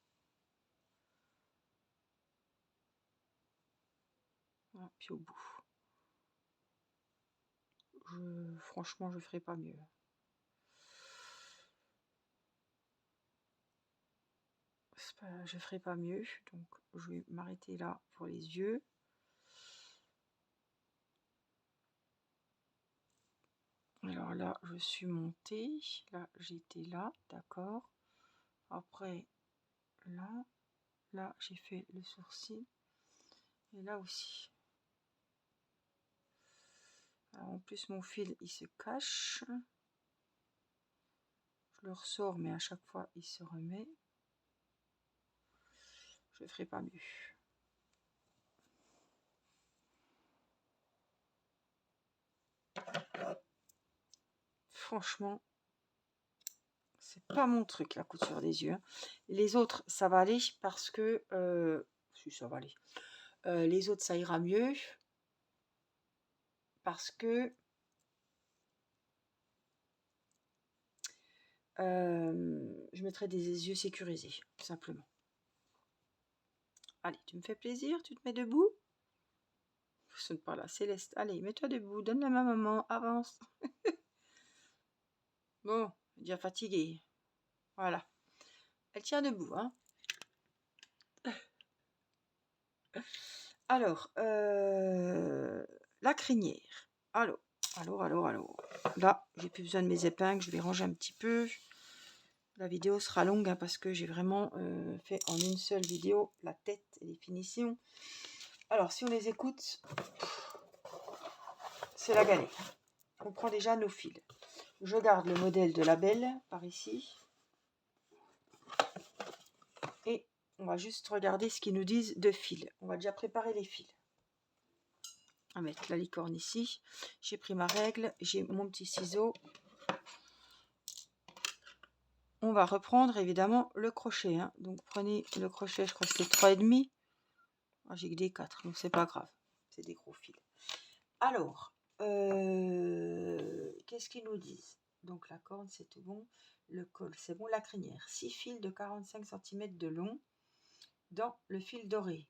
Voilà, puis au bout. Franchement, je ferai pas mieux. Je ferai pas mieux, donc je vais m'arrêter là pour les yeux. Alors là, je suis montée. Là, j'étais là, d'accord. Après, là, j'ai fait le sourcil. Et là aussi. Alors, en plus, mon fil, il se cache. Je le ressors, mais à chaque fois, il se remet. Je ne ferai pas mieux. Franchement, c'est pas mon truc, la couture des yeux. Les autres, ça va aller parce que... si, ça va aller. Les autres, ça ira mieux. Parce que... je mettrai des yeux sécurisés, tout simplement. Allez, tu me fais plaisir, tu te mets debout. Ce n'est pas là, Céleste. Allez, mets-toi debout, donne la main à maman, avance. Bon, déjà fatiguée. Voilà. Elle tient debout, hein. Alors, la crinière. Alors. Là, j'ai plus besoin de mes épingles, je vais ranger un petit peu. La vidéo sera longue hein, parce que j'ai vraiment fait en une seule vidéo la tête et les finitions. Alors, si on les écoute, c'est la galère. On prend déjà nos fils. Je garde le modèle de la belle par ici. Et on va juste regarder ce qu'ils nous disent de fils. On va déjà préparer les fils. On va mettre la licorne ici. J'ai pris ma règle, j'ai mon petit ciseau. On va reprendre évidemment le crochet. Hein. Donc prenez le crochet, je crois que c'était 3,5. Ah, j'ai que des 4, donc c'est pas grave. C'est des gros fils. Alors, qu'est-ce qu'ils nous disent? Donc la corne, c'est tout bon. Le col, c'est bon. La crinière, 6 fils de 45 cm de long dans le fil doré.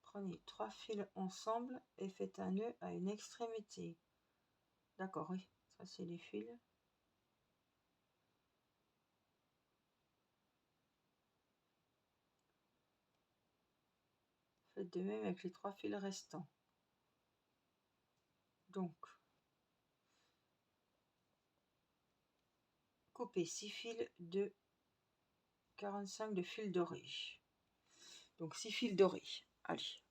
Prenez 3 fils ensemble et faites un nœud à une extrémité. D'accord, oui, ça c'est les fils. Faites de même avec les 3 fils restants. Donc, couper 6 fils de 45 de fil doré. Donc 6 fils dorés. Allez.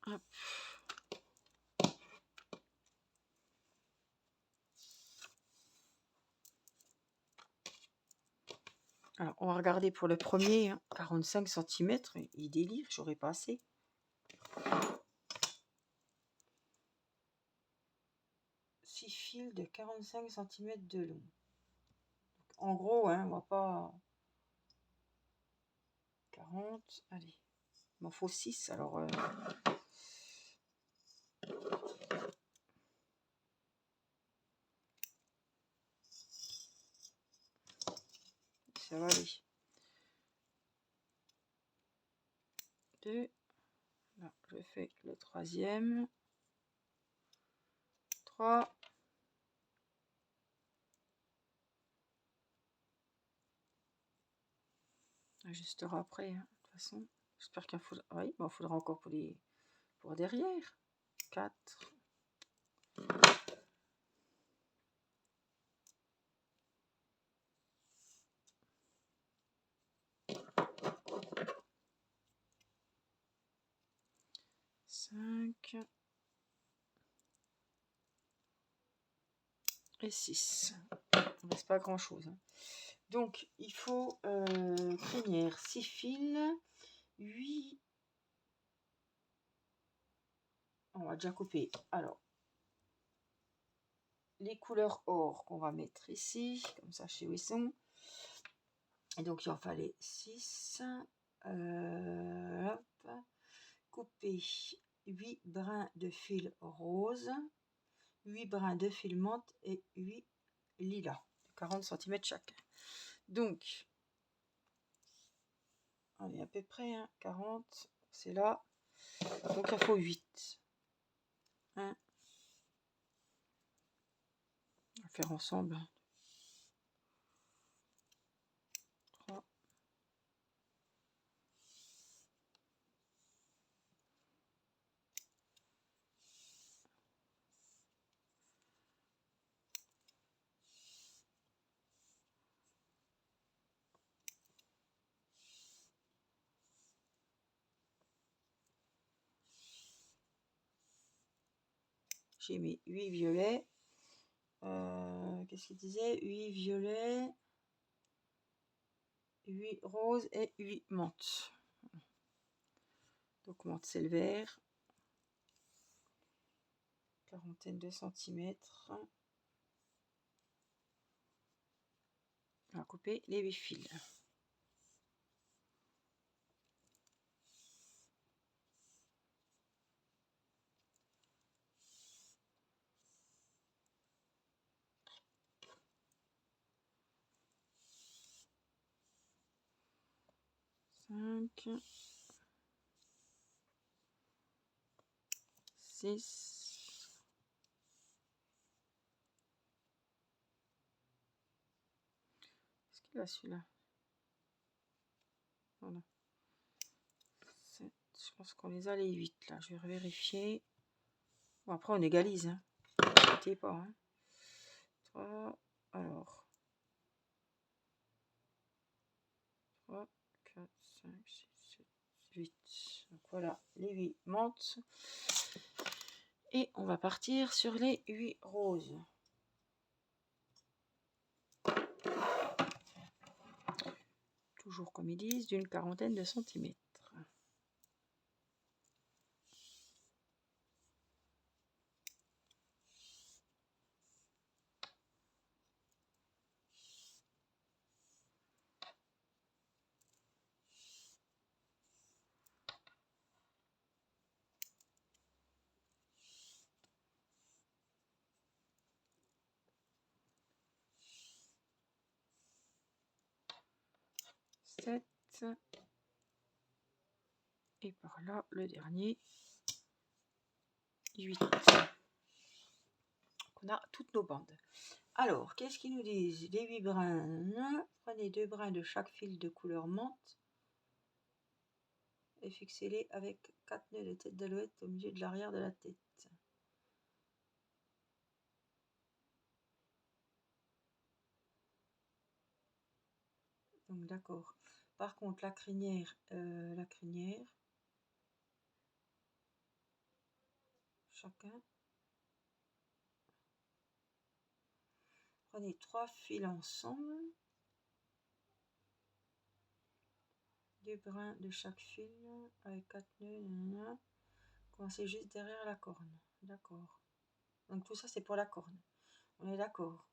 Hop. Alors, on va regarder pour le premier, hein, 45 cm, il délire, j'aurais pas assez. Six fils de 45 cm de long. En gros, hein, on va pas... 40, allez. Il m'en faut 6, alors... ça va aller. 2. Là, je fais le troisième. 3. Ajustera après, hein, de toute façon. J'espère qu'il faudra... Oui, il faudra encore pour derrière. 4. 5 et 6. Il ne reste pas grand chose, hein. Donc il faut crinière 6 fils, 8. On va déjà couper. Alors les couleurs or qu'on va mettre ici, comme ça chez Wesson. Et donc il en fallait 6. Hop. Couper 8 brins de fil rose, 8 brins de fil menthe et 8 lilas, 40 cm chacun. Donc, on est à peu près, hein, 40, c'est là. Donc, il faut 8. 1. On va faire ensemble. 3. J'ai mis 8 violets. Qu'est-ce qu'il disait? 8 violets, 8 roses et 8 menthes. Donc menthe c'est le vert. Quarantaine de centimètres. On va couper les 8 fils. Cinq. 6. Est-ce qu'il a celui-là? Voilà. 7. Je pense qu'on les a les 8 là. Je vais vérifier. Bon, après on égalise. Hein. N'hésitez pas. Hein. 3. Alors. 3, 4, 5, 6, 7, 8. Donc voilà les 8 menthes. Et on va partir sur les 8 roses. Toujours comme ils disent, d'une quarantaine de centimètres. Et par là, le dernier, 8. On a toutes nos bandes. Alors, qu'est-ce qu'ils nous disent? Les 8 brins. Prenez 2 brins de chaque fil de couleur menthe et fixez-les avec 4 nœuds de tête d'alouette au milieu de l'arrière de la tête. Donc d'accord. Par contre, la crinière, chacun. Prenez 3 fils ensemble. 2 brins de chaque fil avec 4 nœuds. Commencez juste derrière la corne. D'accord. Donc tout ça c'est pour la corne. On est d'accord.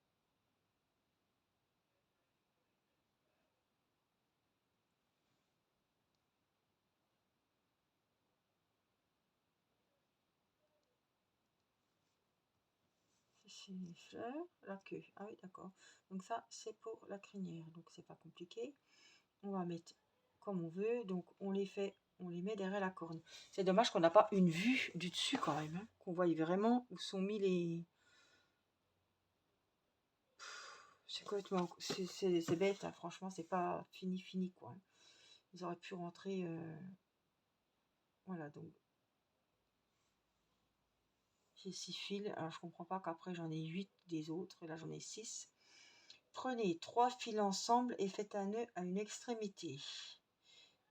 C'est les fleurs, la queue. Ah oui, d'accord. Donc ça c'est pour la crinière. Donc c'est pas compliqué. On va mettre comme on veut. Donc on les fait, on les met derrière la corne. C'est dommage qu'on n'a pas une vue du dessus quand même. Hein, qu'on voit vraiment où sont mis les... C'est complètement... C'est bête, hein, franchement, c'est pas fini quoi. Ils auraient pu rentrer... Voilà, donc j'ai 6 fils. Alors je comprends pas qu'après j'en ai 8 des autres. Et là j'en ai 6. Prenez 3 fils ensemble et faites un nœud à une extrémité.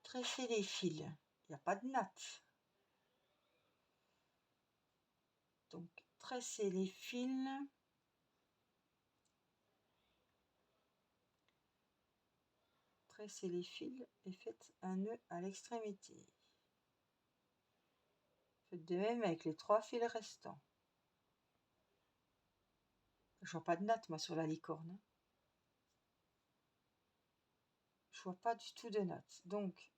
Tressez les fils. Il n'y a pas de natte. Donc tressez les fils. Tressez les fils et faites un nœud à l'extrémité. Faites de même avec les 3 fils restants. Je vois pas de natte moi sur la licorne. Hein. Je vois pas du tout de natte. Donc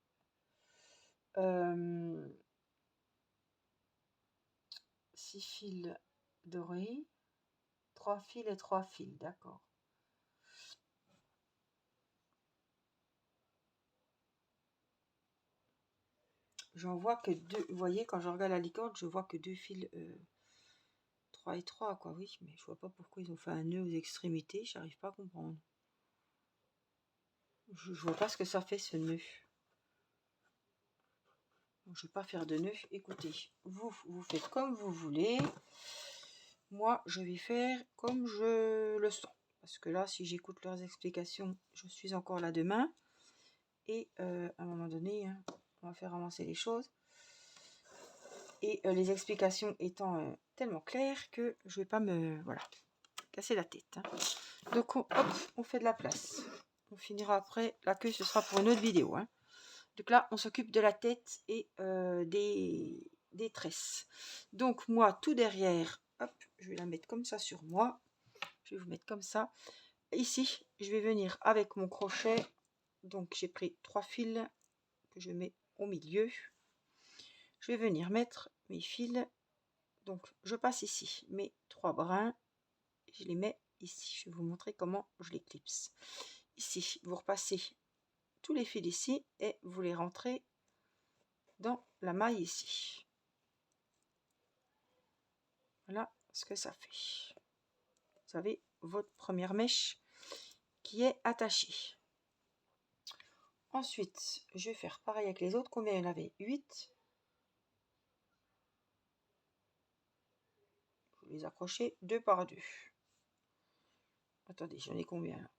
6 fils dorés, 3 fils et 3 fils, d'accord. J'en vois que 2, vous voyez, quand je regarde la licorne, je vois que 2 fils 3 et 3, quoi, oui, mais je vois pas pourquoi ils ont fait un nœud aux extrémités, j'arrive pas à comprendre. Je vois pas ce que ça fait ce nœud. Donc, je vais pas faire de nœud. Écoutez, vous faites comme vous voulez. Moi, je vais faire comme je le sens. Parce que là, si j'écoute leurs explications, je suis encore là demain. Et à un moment donné, hein, on va faire avancer les choses. Et les explications étant tellement claires que je vais pas me casser la tête. Hein. Donc, on fait de la place. On finira après. La queue, ce sera pour une autre vidéo. Hein. Donc là, on s'occupe de la tête et des tresses. Donc moi, tout derrière, hop, je vais la mettre comme ça sur moi. Je vais vous mettre comme ça. Ici, je vais venir avec mon crochet. Donc j'ai pris 3 fils que je mets au milieu. Je vais venir mettre mes fils. Donc je passe ici mes 3 brins. Je les mets ici. Je vais vous montrer comment je les clipse. Ici, vous repassez tous les fils ici et vous les rentrez dans la maille ici. Voilà ce que ça fait. Vous avez votre première mèche qui est attachée. Ensuite, je vais faire pareil avec les autres. Combien il y en avait? 8. Vous les accrochez 2 par 2. Attendez, j'en ai combien là?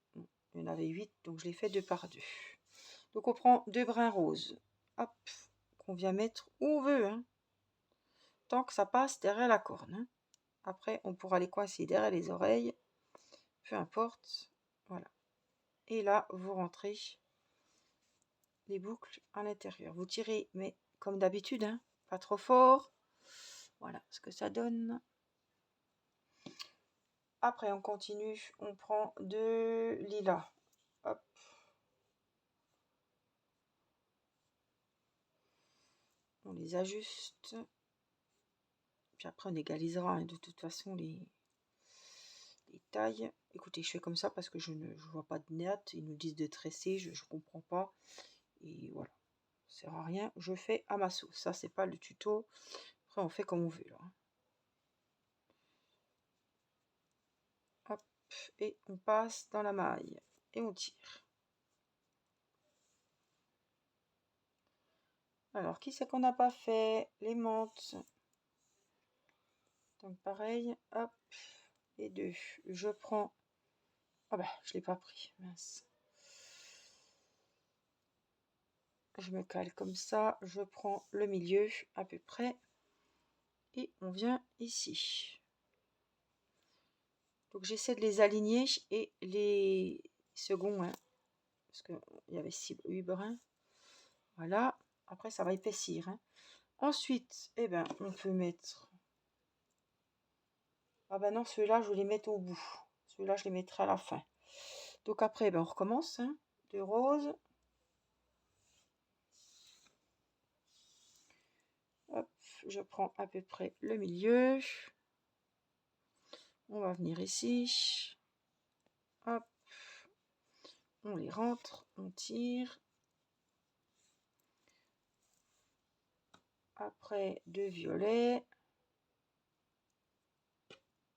Il y en avait 8, donc je les fais 2 par 2. Donc on prend 2 brins roses. Hop, qu'on vient mettre où on veut. Hein, tant que ça passe derrière la corne. Hein. Après, on pourra les coincer derrière les oreilles. Peu importe. Voilà. Et là, vous rentrez les boucles à l'intérieur. Vous tirez, mais comme d'habitude, hein, pas trop fort. Voilà ce que ça donne. Après, on continue. On prend 2 lilas. Hop. On les ajuste. Puis après, on égalisera hein, de toute façon les tailles. Écoutez, je fais comme ça parce que je ne vois pas de natte. Ils nous disent de tresser, je ne comprends pas. Et voilà, ça sert à rien. Je fais à ma sauce. Ça, c'est pas le tuto. Après, on fait comme on veut. Là. Hop, et on passe dans la maille. Et on tire. Alors, qui c'est qu'on n'a pas fait? Les menthes. Donc, pareil, hop, et 2. Je prends... Ah bah, je ne l'ai pas pris, mince. je me cale comme ça, je prends le milieu à peu près et on vient ici. Donc j'essaie de les aligner et les seconds, hein, parce qu'il y avait 8 brins. Voilà, après ça va épaissir. Hein. Ensuite, eh ben, on peut mettre... Ah ben non, ceux-là, je vais les mettre au bout. Ceux-là, je les mettrai à la fin. Donc après, ben, on recommence. Hein, de rose. Hop, je prends à peu près le milieu. On va venir ici. Hop. On les rentre, on tire. Après, de violet.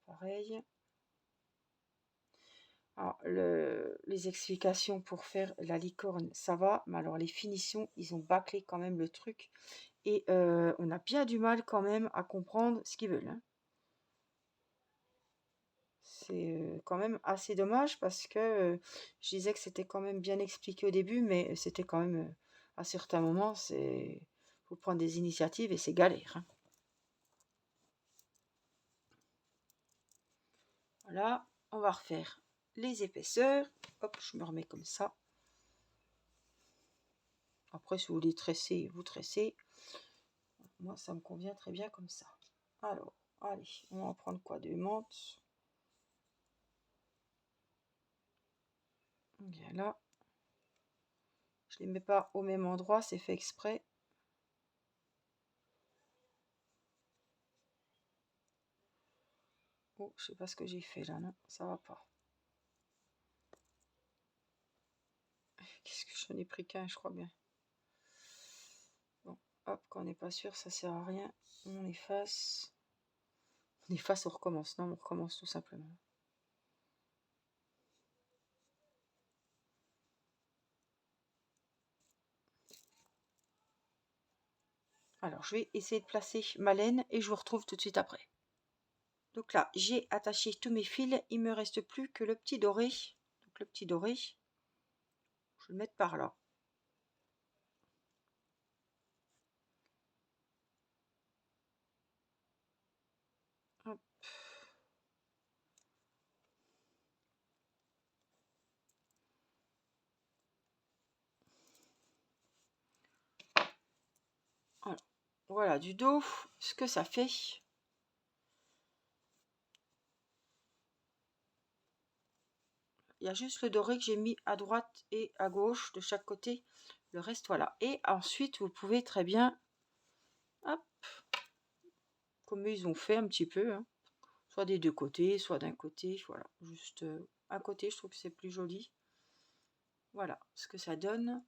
Pareil. Alors, les explications pour faire la licorne, ça va. Mais alors, les finitions, ils ont bâclé quand même le truc. Et on a bien du mal quand même à comprendre ce qu'ils veulent. Hein. C'est quand même assez dommage parce que je disais que c'était quand même bien expliqué au début, mais c'était quand même, à certains moments, faut prendre des initiatives et c'est galère. Hein. Voilà, on va refaire les épaisseurs. Hop, je me remets comme ça. Après, si vous voulez tresser, vous tressez. Moi, ça me convient très bien comme ça. Alors, allez, on va prendre quoi? De menthe. Bien là. Je les mets pas au même endroit, c'est fait exprès. Oh, je sais pas ce que j'ai fait là, non, ça va pas. Qu'est-ce que j'en ai pris qu'un, je crois bien. Bon, hop, quand on n'est pas sûr, ça sert à rien. On efface. On efface, on recommence. Non, on recommence tout simplement. Alors, je vais essayer de placer ma laine et je vous retrouve tout de suite après. Donc là, j'ai attaché tous mes fils. Il me reste plus que le petit doré. Donc le petit doré, je vais le mettre par là. Hop. Alors, voilà, du dos, ce que ça fait. Il y a juste le doré que j'ai mis à droite et à gauche de chaque côté. Le reste, voilà. Et ensuite, vous pouvez très bien, hop, comme ils ont fait un petit peu, hein, soit des deux côtés, soit d'un côté, voilà. Juste un côté, je trouve que c'est plus joli. Voilà ce que ça donne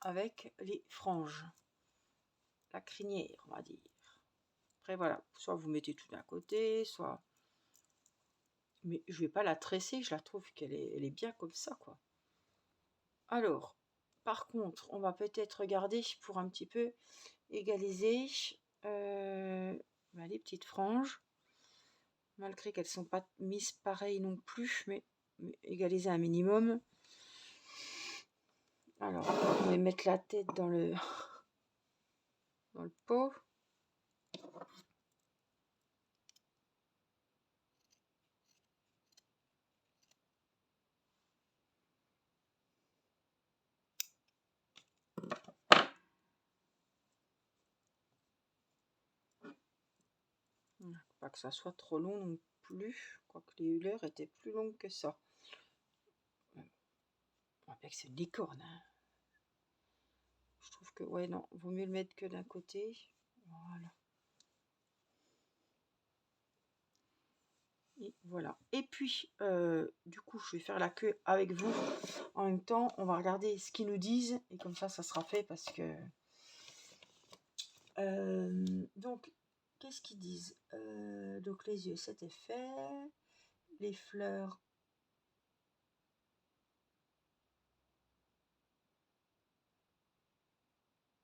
avec les franges. La crinière, on va dire. Après, voilà, soit vous mettez tout d'un côté, soit... Mais je vais pas la tresser, je la trouve qu'elle est bien comme ça, quoi. Alors, par contre, on va peut-être regarder pour un petit peu égaliser les petites franges. Malgré qu'elles ne sont pas mises pareil non plus, mais égaliser un minimum. Alors, on va mettre la tête dans le pot. Pas que ça soit trop long non plus. Quoique les huleurs étaient plus longues que ça. On rappelle que c'est une licorne. Hein. Je trouve que, ouais, non, vaut mieux le mettre que d'un côté. Voilà. Et voilà. Et puis, du coup, je vais faire la queue avec vous. En même temps, on va regarder ce qu'ils nous disent. Et comme ça sera fait parce que... donc, qu'est-ce qu'ils disent? Donc, les yeux, c'était fait. Les fleurs...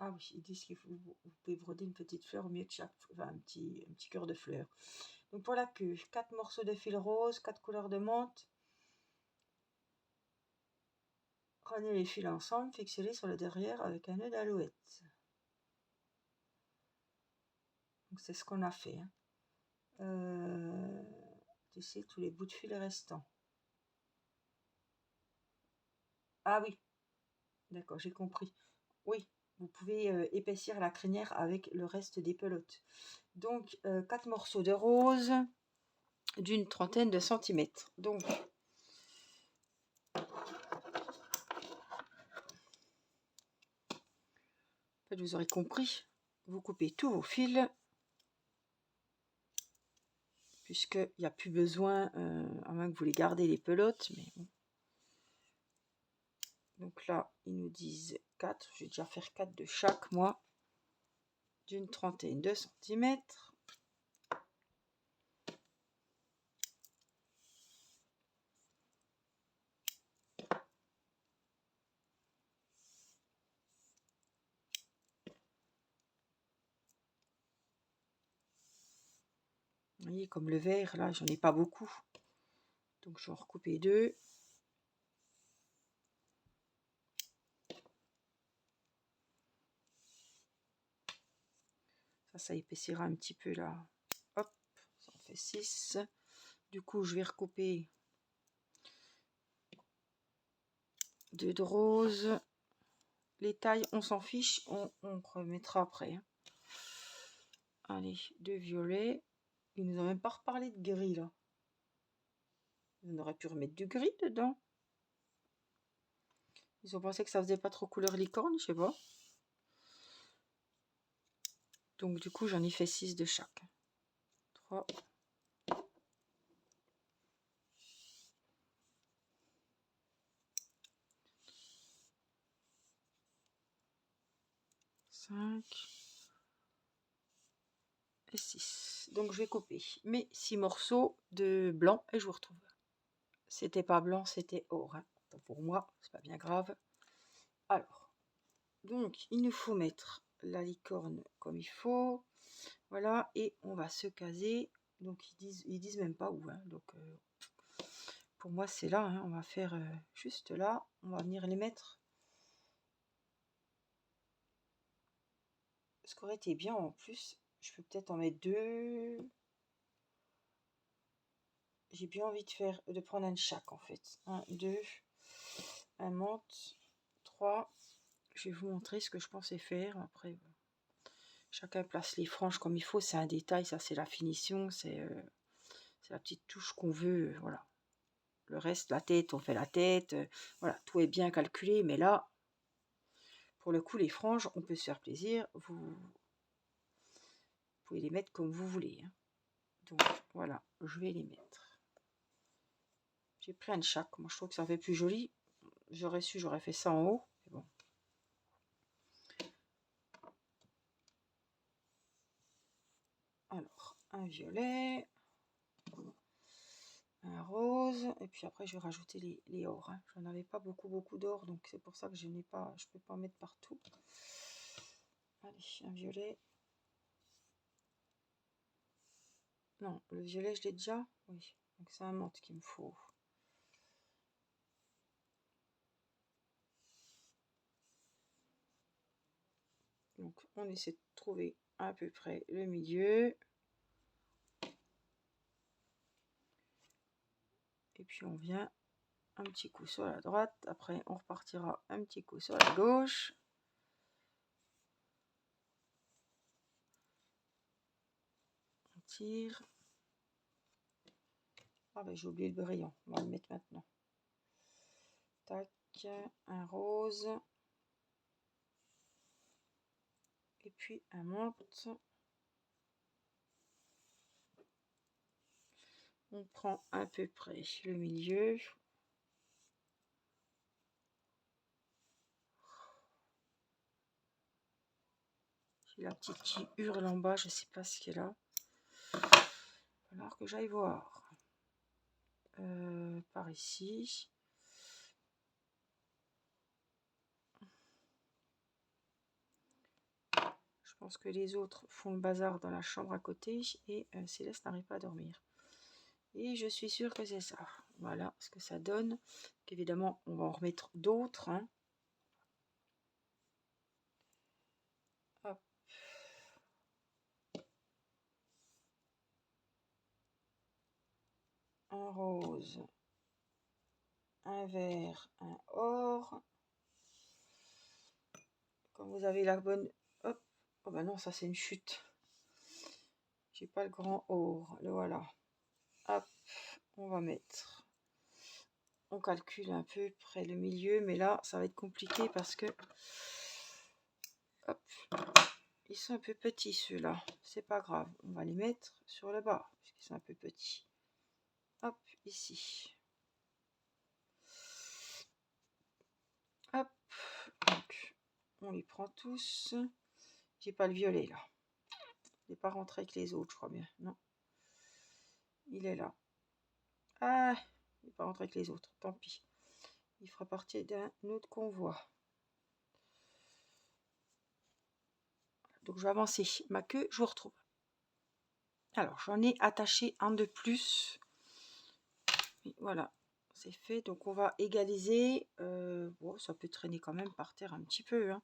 Ah oui, ils disent que vous pouvez broder une petite fleur au milieu de chaque... Enfin, un petit cœur de fleurs. Donc, pour la queue, 4 morceaux de fil rose, 4 couleurs de menthe. Prenez les fils ensemble, fixez-les sur le derrière avec un nœud d'alouette. Donc c'est ce qu'on a fait. Tissez tous les bouts de fil restants. Ah oui, d'accord, j'ai compris. Oui, vous pouvez épaissir la crinière avec le reste des pelotes. Donc 4 morceaux de rose d'une trentaine de centimètres. Donc en fait, vous aurez compris, vous coupez tous vos fils, puisqu'il n'y a plus besoin, à moins que vous les gardez les pelotes, mais bon. Donc là, ils nous disent 4, je vais déjà faire 4 de chaque, moi, d'une trentaine de centimètres. Vous voyez, comme le vert, là, j'en ai pas beaucoup. Donc, je vais en recouper 2. Ça épaissira un petit peu là. Hop, ça en fait 6. Du coup, je vais recouper 2 de rose. Les tailles, on s'en fiche, on remettra après. Hein. Allez, 2 violets. Ils nous ont même pas reparlé de gris là. On aurait pu remettre du gris dedans. Ils ont pensé que ça faisait pas trop couleur licorne, je sais pas. Donc du coup, j'en ai fait 6 de chaque. 3. 5 et 6. Donc je vais couper mes 6 morceaux de blanc et je vous retrouve. C'était pas blanc, c'était or. Hein. Donc pour moi, c'est pas bien grave. Alors, donc il nous faut mettre la licorne comme il faut. Voilà, et on va se caser. Donc ils disent même pas où. Hein. Donc pour moi c'est là. Hein. On va faire juste là. On va venir les mettre. Ce qui aurait été bien en plus, je peux peut-être en mettre 2. J'ai bien envie de prendre un de chaque en fait. 1, 2, un menthe, 3. Je vais vous montrer ce que je pensais faire. Après, chacun place les franges comme il faut. C'est un détail, ça c'est la finition, c'est la petite touche qu'on veut. Voilà. Le reste, la tête, on fait la tête. Voilà, tout est bien calculé. Mais là, pour le coup, les franges, on peut se faire plaisir. Vous pouvez les mettre comme vous voulez. Hein. Donc voilà, je vais les mettre. J'ai pris un de chaque. Moi, je trouve que ça fait plus joli. J'aurais su, j'aurais fait ça en haut. Mais bon. Alors, un violet, un rose, et puis après je vais rajouter les ors. Hein. J'en avais pas beaucoup d'or, donc c'est pour ça que je peux pas en mettre partout. Allez, un violet. Non, le violet je l'ai déjà. Oui, donc c'est un menthe qu'il me faut. Donc on essaie de trouver à peu près le milieu. Et puis on vient un petit coup sur la droite. Après on repartira un petit coup sur la gauche. On tire. Ah ben j'ai oublié le brillant. On va le mettre maintenant. Tac, un rose. Et puis un menthe. On prend à peu près le milieu. J'ai la petite qui hurle en bas, je sais pas ce qu'elle a. Il va falloir que j'aille voir. Par ici. Je pense que les autres font le bazar dans la chambre à côté et Céleste n'arrive pas à dormir. Et je suis sûre que c'est ça. Voilà ce que ça donne. Donc, évidemment, on va en remettre d'autres, hein. Hop. Un rose, un vert, un or. Quand vous avez la bonne... Hop. Oh bah non, ça c'est une chute. J'ai pas le grand or. Le voilà. Hop. On va mettre... On calcule un peu près le milieu, mais là, ça va être compliqué parce que... Hop. Ils sont un peu petits ceux-là. C'est pas grave. On va les mettre sur le bas, puisqu'ils sont un peu petits. Hop, ici. Hop. Donc, on les prend tous. J'ai pas le violet là. Il n'est pas rentré avec les autres, je crois bien. Non. Il est là. Ah, il n'est pas rentré avec les autres. Tant pis. Il fera partie d'un autre convoi. Donc, je vais avancer ma queue. Je vous retrouve. Alors, j'en ai attaché un de plus. Et voilà. C'est fait. Donc, on va égaliser. Bon, ça peut traîner quand même par terre un petit peu, hein.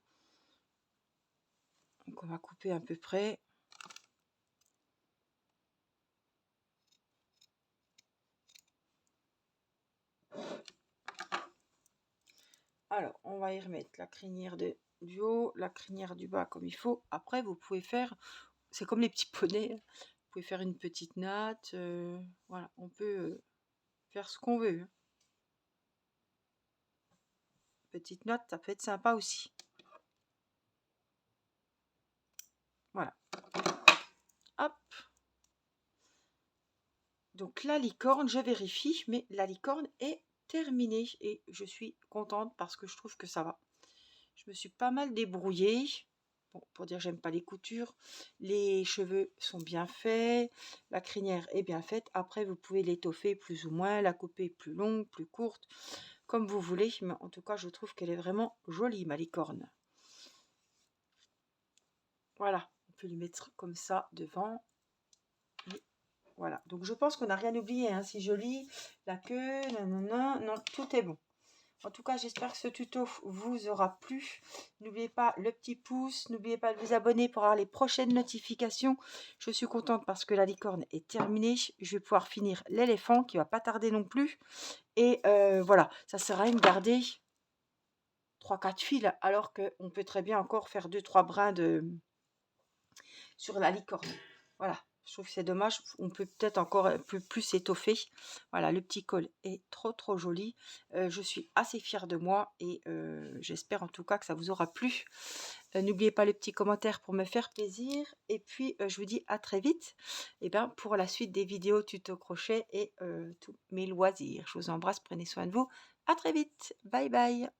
Donc, on va couper à peu près. Alors, on va y remettre la crinière du haut, la crinière du bas comme il faut. Après, vous pouvez faire, c'est comme les petits poneys, hein. Vous pouvez faire une petite natte. Voilà, on peut faire ce qu'on veut, hein. Petite natte, ça peut être sympa aussi. Voilà. Hop. Donc, la licorne, je vérifie, mais la licorne est terminée. Et je suis contente parce que je trouve que ça va. Je me suis pas mal débrouillée. Bon, pour dire j'aime pas les coutures. Les cheveux sont bien faits. La crinière est bien faite. Après, vous pouvez l'étoffer plus ou moins, la couper plus longue, plus courte, comme vous voulez. Mais en tout cas, je trouve qu'elle est vraiment jolie, ma licorne. Voilà, on peut lui mettre comme ça devant. Et voilà, donc je pense qu'on n'a rien oublié, hein. Si je lis la queue, non, tout est bon. En tout cas, j'espère que ce tuto vous aura plu. N'oubliez pas le petit pouce. N'oubliez pas de vous abonner pour avoir les prochaines notifications. Je suis contente parce que la licorne est terminée. Je vais pouvoir finir l'éléphant qui va pas tarder non plus. Et voilà, ça sert à rien de garder 3-4 fils alors qu'on peut très bien encore faire 2-3 brins sur la licorne. Voilà. Je trouve que c'est dommage, on peut peut-être encore plus étoffer. Voilà, le petit col est trop joli. Je suis assez fière de moi et j'espère en tout cas que ça vous aura plu. N'oubliez pas le petit commentaire pour me faire plaisir. Et puis, je vous dis à très vite pour la suite des vidéos tuto crochet et tous mes loisirs. Je vous embrasse, prenez soin de vous. À très vite. Bye bye.